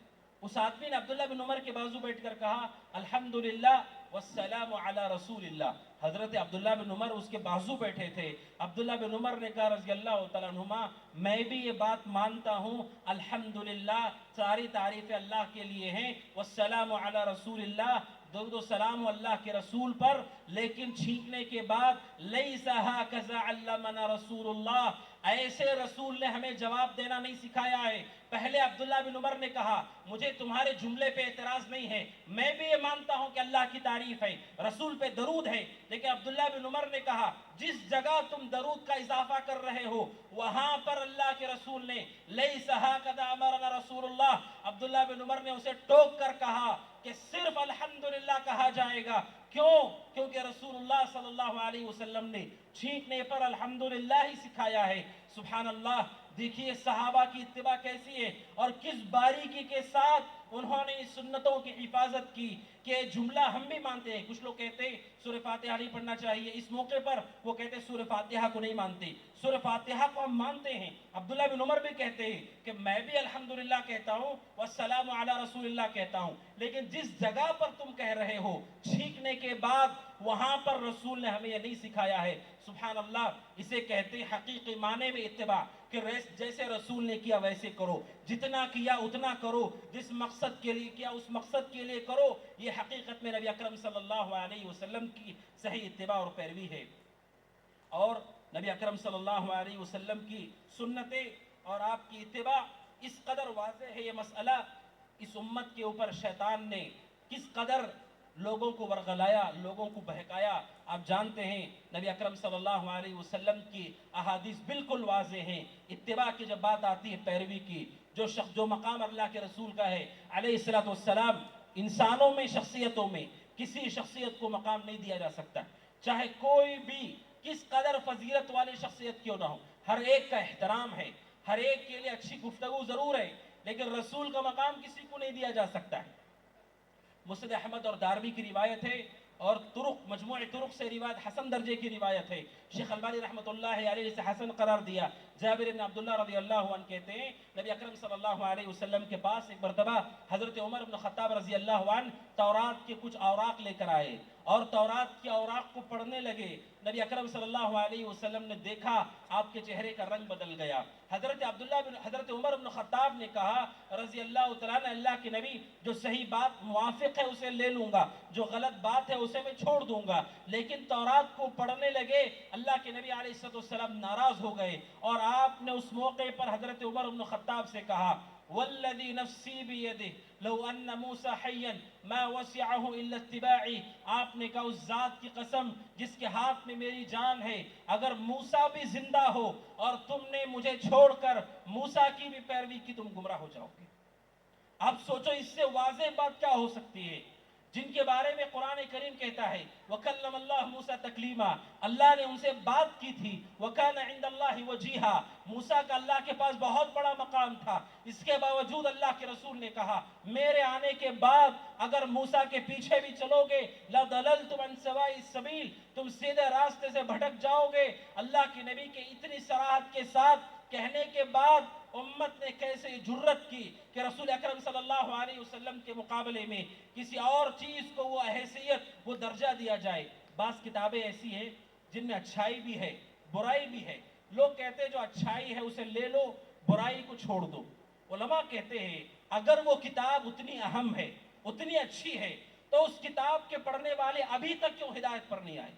اس آدمی نے عبداللہ بن عمر کے بازو بیٹھ کر کہا الحمدللہ والسلام علی رسول اللہ۔ حضرت عبداللہ بن عمر اس کے بازو بیٹھے تھے۔ عبداللہ بن عمر نے کہا رضی اللہ تعالیٰ عنہما میں بھی یہ بات مانتا ہوں، الحمدللہ ساری تعریفیں اللہ کے لیے ہیں، والسلام علی رسول اللہ درود و سلام اللہ کے رسول پر، لیکن چھینکنے کے بعد لیس ھکذا علمنا رسول اللہ، ایسے رسول نے ہمیں جواب دینا نہیں سکھایا ہے۔ پہلے عبداللہ بن عمر نے کہا مجھے تمہارے جملے پہ اعتراض نہیں ہے، میں بھی یہ مانتا ہوں کہ اللہ کی تعریف ہے، رسول پہ درود ہے، لیکن عبداللہ بن عمر نے کہا جس جگہ تم درود کا اضافہ کر رہے ہو وہاں پر اللہ کے رسول نے لیس ھکذا امرنا رسول اللہ، عبداللہ بن عمر نے اسے ٹوک کر کہا کہ صرف الحمدللہ کہا جائے گا۔ کیوں؟ کیونکہ رسول اللہ صلی اللہ علیہ وسلم نے چھینکنے پر الحمدللہ ہی سکھایا ہے۔ سبحان اللہ، دیکھیے صحابہ کی اتباع کیسی ہے اور کس باریکی کے ساتھ انہوں نے اس سنتوں کی حفاظت کی کہ جملہ ہم بھی مانتے ہیں۔ کچھ لوگ کہتے ہیں سورہ فاتحہ نہیں پڑھنا چاہیے، اس موقع پر وہ کہتے ہیں سورہ فاتحہ کو نہیں مانتے، سورہ فاتحہ کو ہم مانتے ہیں۔ عبداللہ بن عمر بھی کہتے ہیں کہ میں بھی الحمدللہ کہتا ہوں والسلام علی رسول اللہ کہتا ہوں، لیکن جس جگہ پر تم کہہ رہے ہو چھینکنے کے بعد وہاں پر رسول نے ہمیں یہ نہیں سکھایا ہے۔ سبحان اللہ، اسے کہتے ہیں حقیقی معنی میں اتباع، کہ جیسے رسول نے کیا ویسے کرو، جتنا کیا اتنا کرو، جس مقصد کے لیے کیا اس مقصد کے لیے کرو۔ یہ حقیقت میں نبی اکرم صلی اللہ علیہ وسلم کی صحیح اتباع اور پیروی ہے۔ اور نبی اکرم صلی اللہ علیہ وسلم کی سنتیں اور آپ کی اتباع اس قدر واضح ہے یہ مسئلہ، اس امت کے اوپر شیطان نے کس قدر لوگوں کو ورغلایا، لوگوں کو بہکایا۔ آپ جانتے ہیں نبی اکرم صلی اللہ علیہ وسلم کی احادیث بالکل واضح ہیں۔ اتباع کی جب بات آتی ہے پیروی کی، جو مقام اللہ کے رسول کا ہے علیہ الصلوۃ والسلام، انسانوں میں شخصیتوں میں کسی شخصیت کو مقام نہیں دیا جا سکتا، چاہے کوئی بھی کس قدر فضیلت والی شخصیت کیوں نہ ہو، ہر ایک کا احترام ہے، ہر ایک کے لیے اچھی گفتگو ضرور ہے، لیکن رسول کا مقام کسی کو نہیں دیا جا سکتا ہے۔ مسند احمد اور دارمی کی روایت ہے، اور مجموع طرق سے روایت حسن درجے کی روایت ہے، شیخ البانی رحمۃ اللہ علیہ سے حسن قرار دیا۔ جابر بن عبداللہ رضی اللہ عنہ کہتے ہیں نبی اکرم صلی اللہ علیہ وسلم کے پاس ایک مرتبہ حضرت عمر بن خطاب رضی اللہ عنہ تورات کے کچھ اوراق لے کر آئے، اور تورات کی اوراق کو پڑھنے لگے، نبی اکرم صلی اللہ علیہ وسلم نے دیکھا آپ کے چہرے کا رنگ بدل گیا۔ حضرت عمر بن خطاب نے کہا رضی اللہ تعالیٰ عنہ، اللہ کے نبی، جو صحیح بات موافق ہے اسے لے لوں گا، جو غلط بات ہے اسے میں چھوڑ دوں گا، لیکن تورات کو پڑھنے لگے، اللہ کے نبی علیہ السلام ناراض ہو گئے، اور آپ نے اس موقع پر حضرت عمر بن خطاب سے کہا والذی نفسی بیدہ لو ان موسیٰ حیا ما وسعہ الا اتباعی، آپ نے کہا اس ذات کی قسم جس کے ہاتھ میں میری جان ہے، اگر موسیٰ بھی زندہ ہو اور تم نے مجھے چھوڑ کر موسیٰ کی بھی پیروی کی، تم گمراہ ہو جاؤ گے۔ اب سوچو اس سے واضح بات کیا ہو سکتی ہے، جن کے بارے میں قرآن کریم کہتا ہے وَكَلَّمَ اللَّهُ مُوسَىٰ تَكْلِيمًا، اللہ نے ان سے بات کی تھی، وَكَانَ عِندَ اللَّهِ وَجِيهًا، موسیٰ کا اللہ کے پاس بہت بڑا مقام تھا، اس کے باوجود اللہ کے رسول نے کہا میرے آنے کے بعد اگر موسیٰ کے پیچھے بھی چلو گے لَضَلَلْتُمْ عَنْ سَوَاءِ السَّبِيلِ، تم سیدھے راستے سے بھٹک جاؤ گے۔ اللہ کے نبی کے اتنی صراحت کے ساتھ کہنے کے بعد امت نے کیسے جرت کی کہ رسول اکرم صلی اللہ علیہ وسلم کے مقابلے میں کسی اور چیز کو وہ حیثیت، وہ درجہ دیا جائے۔ بعض کتابیں ایسی ہیں جن میں اچھائی بھی ہے، برائی بھی ہے، لوگ کہتے ہیں جو اچھائی ہے اسے لے لو، برائی کو چھوڑ دو۔ علماء کہتے ہیں اگر وہ کتاب اتنی اہم ہے، اتنی اچھی ہے، تو اس کتاب کے پڑھنے والے ابھی تک کیوں ہدایت پر نہیں آئے؟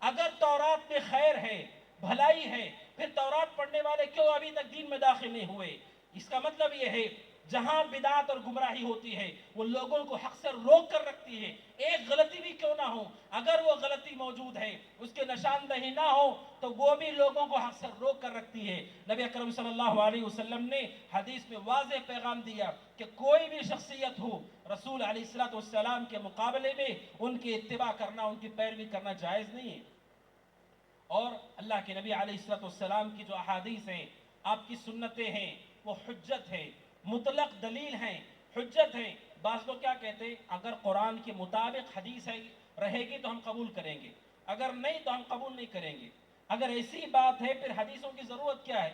اگر تورات میں خیر ہے، بھلائی ہے، پھر تورات پڑھنے والے کیوں ابھی تک دین میں داخل نہیں ہوئے؟ اس کا مطلب یہ ہے جہاں بدعت اور گمراہی ہوتی ہے وہ لوگوں کو حق سے روک کر رکھتی ہے، ایک غلطی بھی کیوں نہ ہو، اگر وہ غلطی موجود ہے، اس کے نشاندہی نہ ہو، تو وہ بھی لوگوں کو حق سے روک کر رکھتی ہے۔ نبی اکرم صلی اللہ علیہ وسلم نے حدیث میں واضح پیغام دیا کہ کوئی بھی شخصیت ہو، رسول علیہ السلام کے مقابلے میں ان کی اتباع کرنا، ان کی پیروی کرنا جائز نہیں ہے۔ اور اللہ کے نبی علیہ السلام کی جو احادیث ہیں، آپ کی سنتیں ہیں، وہ حجت ہے، مطلق دلیل ہیں، حجت ہیں۔ بعض لوگ کیا کہتے ہیں اگر قرآن کے مطابق حدیث رہے گی تو ہم قبول کریں گے، اگر نہیں تو ہم قبول نہیں کریں گے۔ اگر ایسی بات ہے پھر حدیثوں کی ضرورت کیا ہے؟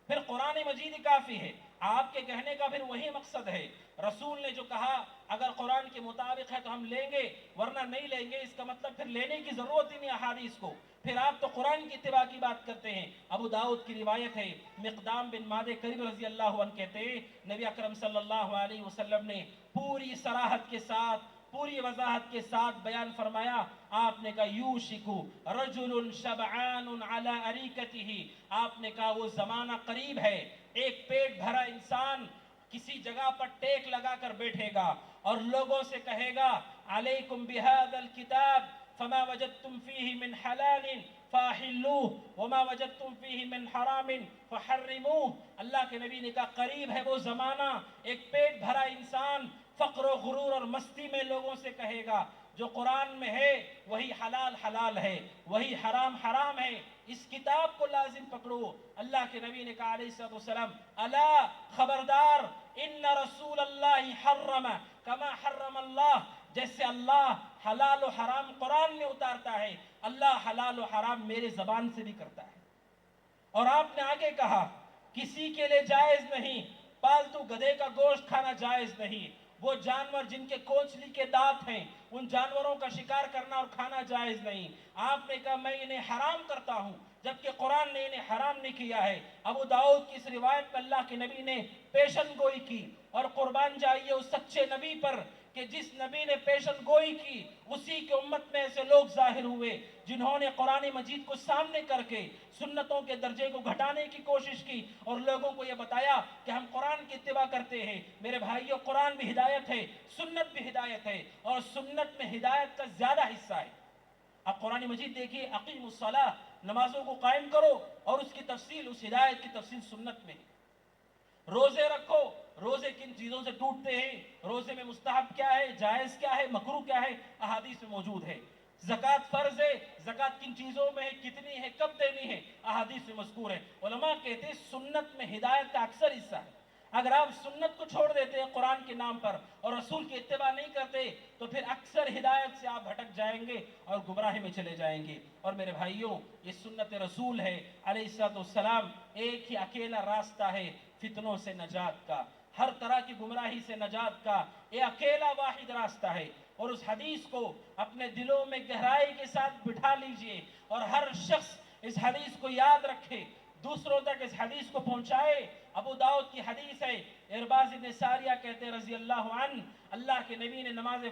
پھر قرآن مجید ہی کافی ہے۔ آپ کے کہنے کا پھر وہی مقصد ہے، رسول نے جو کہا اگر قرآن کے مطابق ہے تو ہم لیں گے ورنہ نہیں لیں گے، اس کا مطلب پھر لینے کی ضرورت ہی نہیں احادیث کو، پھر آپ تو قرآن کی اتباع کی بات کرتے ہیں۔ ابو داؤد کی روایت ہے، مقدام بن معد کرب رضی اللہ عنہ کہتے ہیں نبی اکرم صلی اللہ علیہ وسلم نے پوری صراحت کے ساتھ، پوری وضاحت کے ساتھ بیان فرمایا، آپ نے کہا یوشکو رجل شبعان علی اریکتہ، آپ نے کہا وہ زمانہ قریب ہے، ایک پیٹ بھرا انسان کسی جگہ پر ٹیک لگا کر بیٹھے گا اور لوگوں سے کہے گا علیکم بہذا الکتاب فما وجدتم فیہ من حلال فاحلوہ وما وجدتم فیہ من حرام فحرموہ۔ اللہ کے نبی نے کہا قریب ہے وہ زمانہ، ایک پیٹ بھرا انسان فقر و غرور اور مستی میں لوگوں سے کہے گا جو قرآن میں ہے وہی حلال حلال ہے، وہی حرام حرام ہے، اس کتاب کو لازم پکڑو۔ اللہ کے نبی نے کہا علیہ السلام الا خبردار ان رسول اللہ حرم کما حرم اللہ، جیسے اللہ حلال و حرام قرآن میں اتارتا ہے، اللہ حلال و حرام میرے زبان سے بھی کرتا ہے۔ اور آپ نے آگے کہا کسی کے لیے جائز نہیں، پالتو گدھے کا گوشت کھانا جائز نہیں، وہ جانور جن کے کونچلی کے دانت ہیں ان جانوروں کا شکار کرنا اور کھانا جائز نہیں۔ آپ نے کہا میں انہیں حرام کرتا ہوں جبکہ قرآن نے انہیں حرام نہیں کیا ہے۔ ابو داؤد کی اس روایت میں اللہ کے نبی نے پیشن گوئی کی، اور قربان جائیے اس سچے نبی پر کہ جس نبی نے پیشن گوئی کی اسی کے امت میں ایسے لوگ ظاہر ہوئے جنہوں نے قرآن مجید کو سامنے کر کے سنتوں کے درجے کو گھٹانے کی کوشش کی اور لوگوں کو یہ بتایا کہ ہم قرآن کی اتباع کرتے ہیں۔ میرے بھائیو، قرآن بھی ہدایت ہے، سنت بھی ہدایت ہے، اور سنت میں ہدایت کا زیادہ حصہ ہے۔ اب قرآن مجید دیکھیے اقیم الصلاۃ، نمازوں کو قائم کرو، اور اس کی تفصیل، اس ہدایت کی تفصیل سنت میں ہے۔ روزے رکھو، روزے کن چیزوں سے ٹوٹتے ہیں، روزے میں مستحب کیا ہے، جائز کیا ہے، مکروہ کیا ہے، احادیث میں موجود ہے۔ زکوٰۃ فرض ہے، زکوٰۃ کن چیزوں میں ہے، کتنی ہے، کب دینی ہے، احادیث میں مذکور ہے۔ علماء کہتے ہیں سنت میں ہدایت کا اکثر حصہ ہے۔ اگر آپ سنت کو چھوڑ دیتے ہیں قرآن کے نام پر اور رسول کی اتباع نہیں کرتے تو پھر اکثر ہدایت سے آپ بھٹک جائیں گے اور گمراہی میں چلے جائیں گے۔ اور میرے بھائیوں، یہ سنت رسول ہے علیہ السلام، ایک ہی اکیلا راستہ ہے فتنوں سے نجات کا۔ ہر طرح کی کی گمراہی سے نجات کا یہ اکیلا واحد راستہ ہے، اور اس حدیث کو اپنے دلوں میں گہرائی کے ساتھ بٹھا لیجئے، اور ہر شخص اس حدیث کو یاد رکھے، دوسروں تک اس حدیث کو پہنچائے۔ ابو داؤد کی حدیث ہے، ارباز بن ساریہ کہتے ہیں رضی اللہ عنہ، اللہ کے نبی نے نماز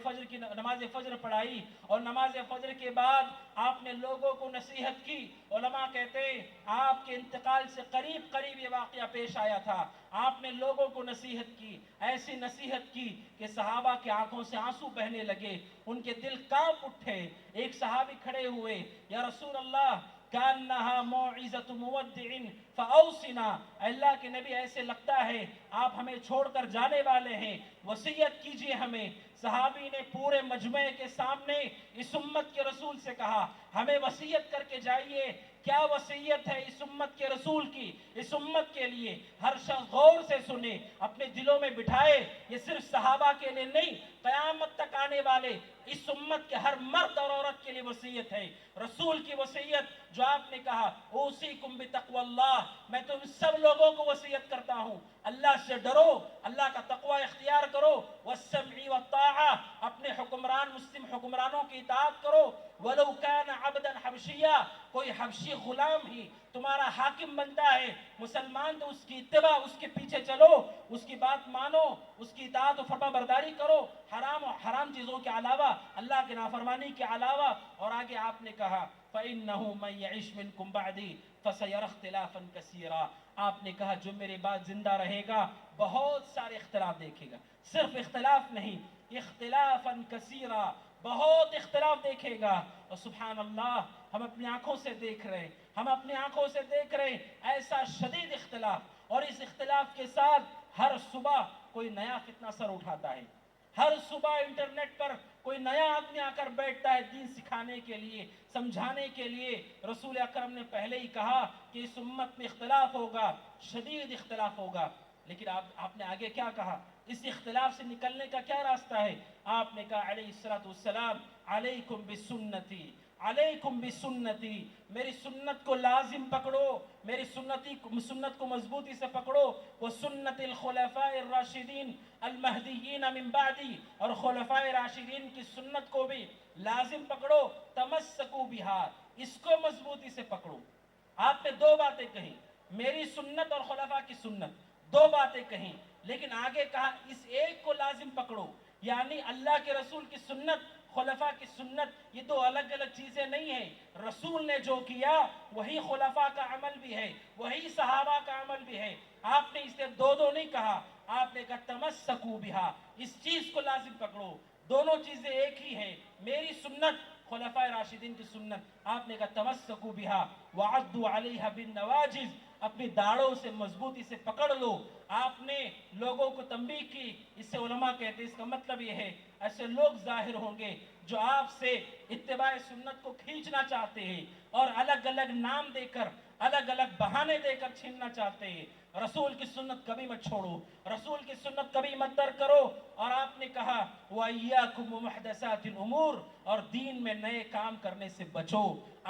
فجر پڑھائی، اور نماز فجر کے بعد آپ نے لوگوں کو نصیحت کی۔ علماء کہتے ہیں آپ کے انتقال سے قریب قریب یہ واقعہ پیش آیا تھا، آپ نے لوگوں کو نصیحت کی، ایسی نصیحت کی کہ صحابہ کی آنکھوں سے آنسو بہنے لگے، ان کے دل کانپ اٹھے۔ ایک صحابی کھڑے ہوئے، یا رسول اللہ کانہا موعظۃ مودع فاوصنا، اللہ کے نبی ایسے لگتا ہے آپ ہمیں چھوڑ کر جانے والے ہیں، وصیت کیجئے ہمیں۔ صحابی نے پورے مجمع کے سامنے اس امت کے رسول سے کہا ہمیں وصیت کر کے جائیے۔ کیا وصیت ہے اس امت کے رسول کی، اس امت کے لیے؟ ہر شخص غور سے سنے، اپنے دلوں میں بٹھائے، یہ صرف صحابہ کے لیے نہیں، قیامت تک آنے والے اس امت کے ہر مرد اور عورت کے لیے وصیت ہے۔ رسول کی وصیت جو آپ نے کہا اوصیکم بتقوی اللہ، میں تم سب لوگوں کو وصیت کرتا ہوں اللہ سے ڈرو، اللہ کا تقوی اختیار کرو، والسمع والطاعہ، اپنے حکمران مسلم حکمرانوں کی اطاعت کرو، ولو کان عبدا حبشیا، کوئی حبشی غلام ہی تمہارا حاکم بنتا ہے، مسلمان تو اس کی اتباع، اس کے پیچھے چلو، اس کی بات مانو، اس کی اطاعت و فرما برداری کرو، حرام چیزوں کے علاوہ، اللہ کے نافرمانی کے علاوہ۔ اور آگے آپ نے کہا فَإِنَّهُ مَن يَعِشْ مِنْكُمْ بَعْدِي فَسَيَرَى اخْتِلَافًا كَثِيرًا، آپ نے کہا جو میرے بعد زندہ رہے گا بہت سارے اختلاف دیکھے گا، صرف اختلاف نہیں، اختلافاً کثیرا، بہت اختلاف دیکھے گا۔ اور سبحان اللہ، ہم اپنی آنکھوں سے دیکھ رہے ہیں، ہم اپنی آنکھوں سے دیکھ رہے ہیں ایسا شدید اختلاف، اور اس اختلاف کے ساتھ ہر صبح کوئی نیا فتنہ سر اٹھاتا ہے، ہر صبح انٹرنیٹ پر کوئی نیا آدمی آ کر بیٹھتا ہے دین سکھانے کے لیے، سمجھانے کے لیے۔ رسول اکرم نے پہلے ہی کہا کہ اس امت میں اختلاف ہوگا، شدید اختلاف ہوگا، لیکن آپ نے آگے کیا کہا؟ اس اختلاف سے نکلنے کا کیا راستہ ہے؟ آپ نے کہا علیہ الصلوۃ والسلام علیکم بسنتی، علیکم بسنتی، میری سنت کو لازم پکڑو، میری سنت کو مضبوطی سے پکڑو، وسنت الخلفاء الراشدین المہدیین من بعدی، اور خلفاء راشدین کی سنت کو بھی لازم پکڑو، تمسکوا بہا، اس کو مضبوطی سے پکڑو۔ آپ نے دو باتیں کہیں، میری سنت اور خلفاء کی سنت، دو باتیں کہیں، لیکن آگے کہا اس ایک کو لازم پکڑو، یعنی اللہ کے رسول کی سنت، خلفاء کی سنت، یہ دو الگ الگ چیزیں نہیں ہیں۔ رسول نے جو کیا وہی خلفاء کا عمل بھی ہے، وہی صحابہ کا عمل بھی ہے۔ آپ نے اسے دو نہیں کہا، آپ نے کہا تمسکوا بہا، اس چیز کو لازم پکڑو، دونوں چیزیں ایک ہی ہیں، میری سنت، خلفاء راشدین کی سنت۔ آپ نے کہا تمسکوا بہا وعضوا علیہا بالنواجذ، اپنی داڑھوں سے مضبوطی سے پکڑ لو۔ آپ نے لوگوں کو تنبیہ کی، اس سے علماء کہتے ہیں اس کا مطلب یہ ہے ایسے لوگ ظاہر ہوں گے جو آپ سے اتباع سنت کو کھینچنا چاہتے ہیں اور الگ الگ نام دے کر، الگ الگ بہانے دے کر چھیننا چاہتے ہیں۔ رسول کی سنت کبھی مت چھوڑو، رسول کی سنت کبھی مت ترک کرو۔ اور آپ نے کہا وَإِيَّاكُمْ وَمُحْدَثَاتِ الْأُمُورِ، اور دین میں نئے کام کرنے سے بچو۔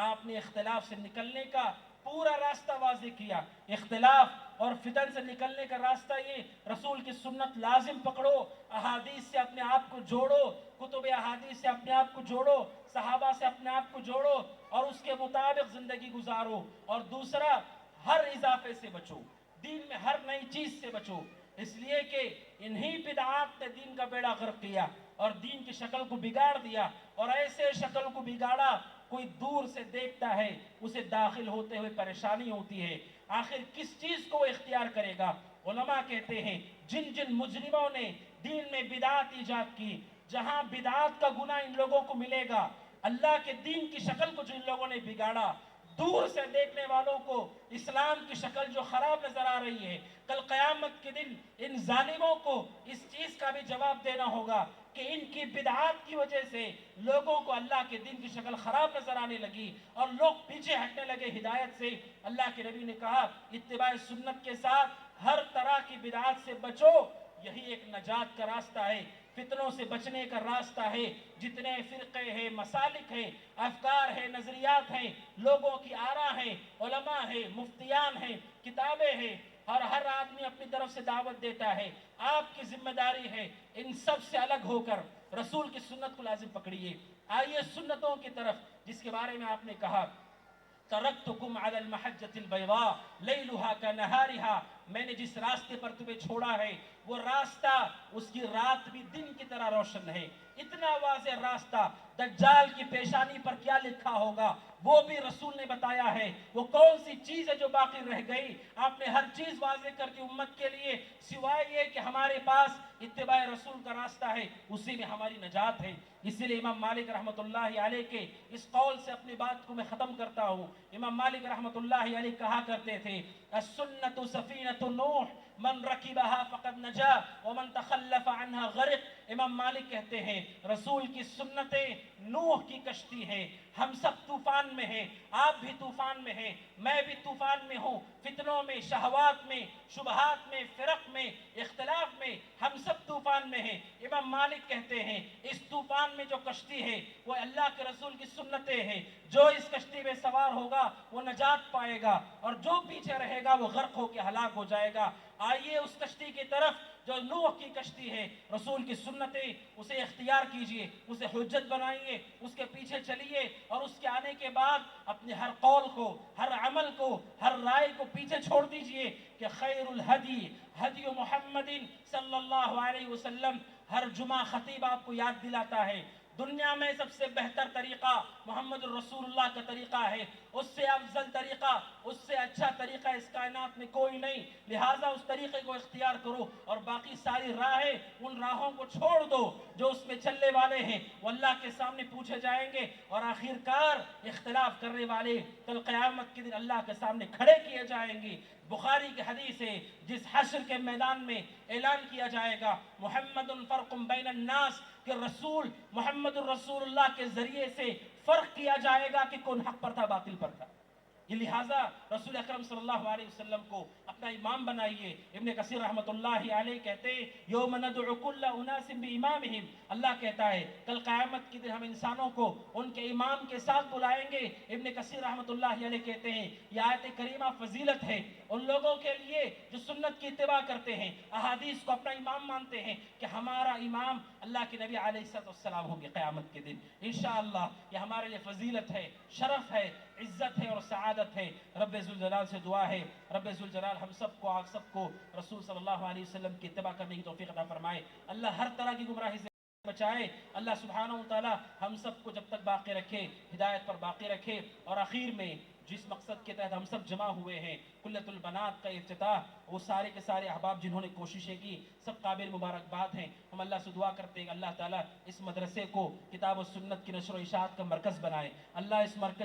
آپ نے اختلاف سے نکلنے کا پورا راستہ واضح کیا، اختلاف اور فتن سے نکلنے کا راستہ یہ، رسول کی سنت لازم پکڑو، احادیث سے اپنے آپ کو جوڑو، کتب احادیث سے اپنے آپ کو جوڑو، صحابہ سے اپنے آپ کو جوڑو اور اس کے مطابق زندگی گزارو۔ اور دوسرا، ہر اضافے سے بچو، دین میں ہر نئی چیز سے بچو، اس لیے کہ انہی بدعات نے دین کا بیڑا غرق کیا اور دین کی شکل کو بگاڑ دیا، اور ایسے شکل کو بگاڑا کوئی دور سے دیکھتا ہے اسے داخل ہوتے ہوئے پریشانی ہوتی ہے، آخر کس چیز کو وہ اختیار کرے گا؟ علماء کہتے ہیں جن جن مجرموں نے دین میں بدعات ایجاد کی، جہاں بدعات کا گناہ ان لوگوں کو ملے گا، اللہ کے دین کی شکل کو جن لوگوں نے بگاڑا، دور سے دیکھنے والوں کو اسلام کی شکل جو خراب نظر آ رہی ہے، کل قیامت کے دن ان ظالموں کو اس چیز کا بھی جواب دینا ہوگا کہ ان کی بدعات کی وجہ سے لوگوں کو اللہ کے دین کی شکل خراب نظر آنے لگی اور لوگ پیچھے ہٹنے لگے ہدایت سے۔ اللہ کے نبی نے کہا اتباع سنت کے ساتھ ہر طرح کی بدعات سے بچو، یہی ایک نجات کا راستہ ہے، فتنوں سے بچنے کا راستہ ہے۔ جتنے فرقے ہیں، مسالک ہیں، افکار ہیں، نظریات ہیں، لوگوں کی آراء ہیں، علماء ہیں، مفتیان ہیں، کتابیں ہیں، اور ہر آدمی اپنی طرف سے دعوت دیتا ہے. آپ کی ذمہ داری ہے ان سب سے الگ ہو کر رسول کی سنت کو لازم پکڑیے. آئیے سنتوں کی طرف جس کے بارے میں آپ نے کہا ترکتکم علی المحجۃ البیضاء لیلھا کنہارھا، میں نے جس راستے پر تمہیں چھوڑا ہے وہ راستہ اس کی رات بھی دن کی طرح روشن ہے. اتنا واضح راستہ، دجال کی پیشانی پر کیا لکھا ہوگا وہ بھی رسول نے بتایا ہے. وہ کون سی چیز ہے جو باقی رہ گئی؟ آپ نے ہر چیز واضح کر دی امت کے لیے، سوائے یہ کہ ہمارے پاس اتباع رسول کا راستہ ہے، اسی میں ہماری نجات ہے. اسی لیے امام مالک رحمۃ اللہ علیہ کے اس قول سے اپنی بات کو میں ختم کرتا ہوں. امام مالک رحمۃ اللہ علیہ کہا کرتے تھے السنۃ سفینۃ نوح من رکبها فقد نجا ومن تخلف عنها غرق. امام مالک کہتے ہیں رسول کی سنتیں نوح کی کشتی ہیں. ہم سب طوفان میں ہیں، آپ بھی طوفان میں ہیں، میں بھی طوفان میں ہوں، فتنوں میں، شہوات میں، شبہات میں، فرق میں، اختلاف میں، ہم سب طوفان میں ہیں. امام مالک کہتے ہیں اس طوفان میں جو کشتی ہے وہ اللہ کے رسول کی سنتیں ہیں. جو اس کشتی میں سوار ہوگا وہ نجات پائے گا اور جو پیچھے رہے گا وہ غرق ہو کے ہلاک ہو جائے گا. آئیے اس کشتی کی طرف جو نوح کی کشتی ہے، رسول کی سنتیں، اسے اختیار کیجئے، اسے حجت بنائیے، اس کے پیچھے چلیے اور اس کے آنے کے بعد اپنے ہر قول کو، ہر عمل کو، ہر رائے کو پیچھے چھوڑ دیجئے کہ خیر الہدی ہدی محمد صلی اللہ علیہ وسلم. ہر جمعہ خطیب آپ کو یاد دلاتا ہے دنیا میں سب سے بہتر طریقہ محمد الرسول اللہ کا طریقہ ہے. اس سے افضل طریقہ، اس سے اچھا طریقہ اس کائنات میں کوئی نہیں. لہٰذا اس طریقے کو اختیار کرو اور باقی ساری راہیں، ان راہوں کو چھوڑ دو جو اس میں چلنے والے ہیں. وہ اللہ کے سامنے پوچھے جائیں گے اور آخرکار اختلاف کرنے والے کل قیامت کے دن اللہ کے سامنے کھڑے کیے جائیں گے. بخاری کی حدیث ہے جس حشر کے میدان میں اعلان کیا جائے گا محمد فرق بین الناس، کہ رسول محمد الرسول اللہ کے ذریعے سے فرق کیا جائے گا کہ کون حق پر تھا باطل پر تھا. یہ لہٰذا رسول اکرم صلی اللہ علیہ وسلم کو اپنا امام بنائیے. ابن کثیر رحمۃ اللہ علیہ کہتے ہیں یوم ندعو کل اناس بامامہم، اللہ کہتا ہے کل قیامت کے دن ہم انسانوں کو ان کے امام کے ساتھ بلائیں گے. ابن کثیر رحمۃ اللہ علیہ کہتے ہیں یہ آیت کریمہ فضیلت ہے ان لوگوں کے لیے جو سنت کی اتباع کرتے ہیں، احادیث کو اپنا امام مانتے ہیں، کہ ہمارا امام اللہ کے نبی علیہ السلام ہوں گے قیامت کے دن انشاءاللہ. یہ ہمارے لیے فضیلت ہے، شرف ہے، عزت ہے اور سعادت ہے. رب ذوالجلال سے دعا ہے رب ذوالجلال ہم سب کو، آپ سب کو رسول صلی اللہ علیہ وسلم کی اتباع کرنے کی توفیق عطا فرمائے. اللہ ہر طرح کی گمراہی سے بچائے. اللہ سبحانہ و تعالی ہم سب کو جب تک باقی رکھے، ہدایت پر باقی رکھے. اور آخر میں جس مقصد کے تحت ہم سب جمع ہوئے ہیں، کلۃ البنات کا افتتاح، وہ سارے کے سارے احباب جنہوں نے کوششیں کی سب قابل مبارکباد ہیں. ہم اللہ سے دعا کرتے ہیں کہ اللہ تعالیٰ اس مدرسے کو کتاب و سنت کی نشر و اشاعت کا مرکز بنائے. اللہ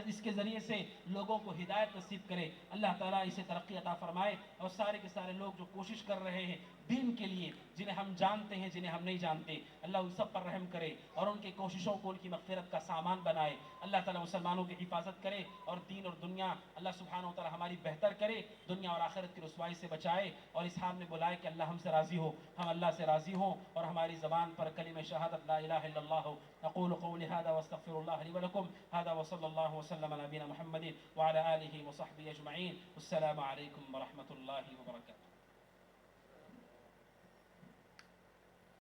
اس کے ذریعے سے لوگوں کو ہدایت نصیب کرے. اللہ تعالیٰ اسے ترقی عطا فرمائے. اور سارے کے سارے لوگ جو کوشش کر رہے ہیں دین کے لیے، جنہیں ہم جانتے ہیں جنہیں ہم نہیں جانتے، اللہ ان سب پر رحم کرے اور ان کی کوششوں کو ان کی مغفرت کا سامان بنائے. اللہ تعالیٰ مسلمانوں کی حفاظت کرے اور دین اور دنیا اللہ سبحانہ و تعالیٰ ہماری بہتر کرے، دنیا اور آخرت کی رسوائی سے بچائے. اور اس حال میں بلائے کہ اللہ ہم سے راضی ہو، ہم اللہ سے راضی ہوں اور ہماری زبان پر کلمہ شہادت لا الہ الا اللہ ہو. اقول قولی هذا واستغفر الله لي ولكم. هذا وصلى الله وسلم على نبينا محمد وعلى آله وصحبه اجمعين. السلام عليكم ورحمة الله وبركاته.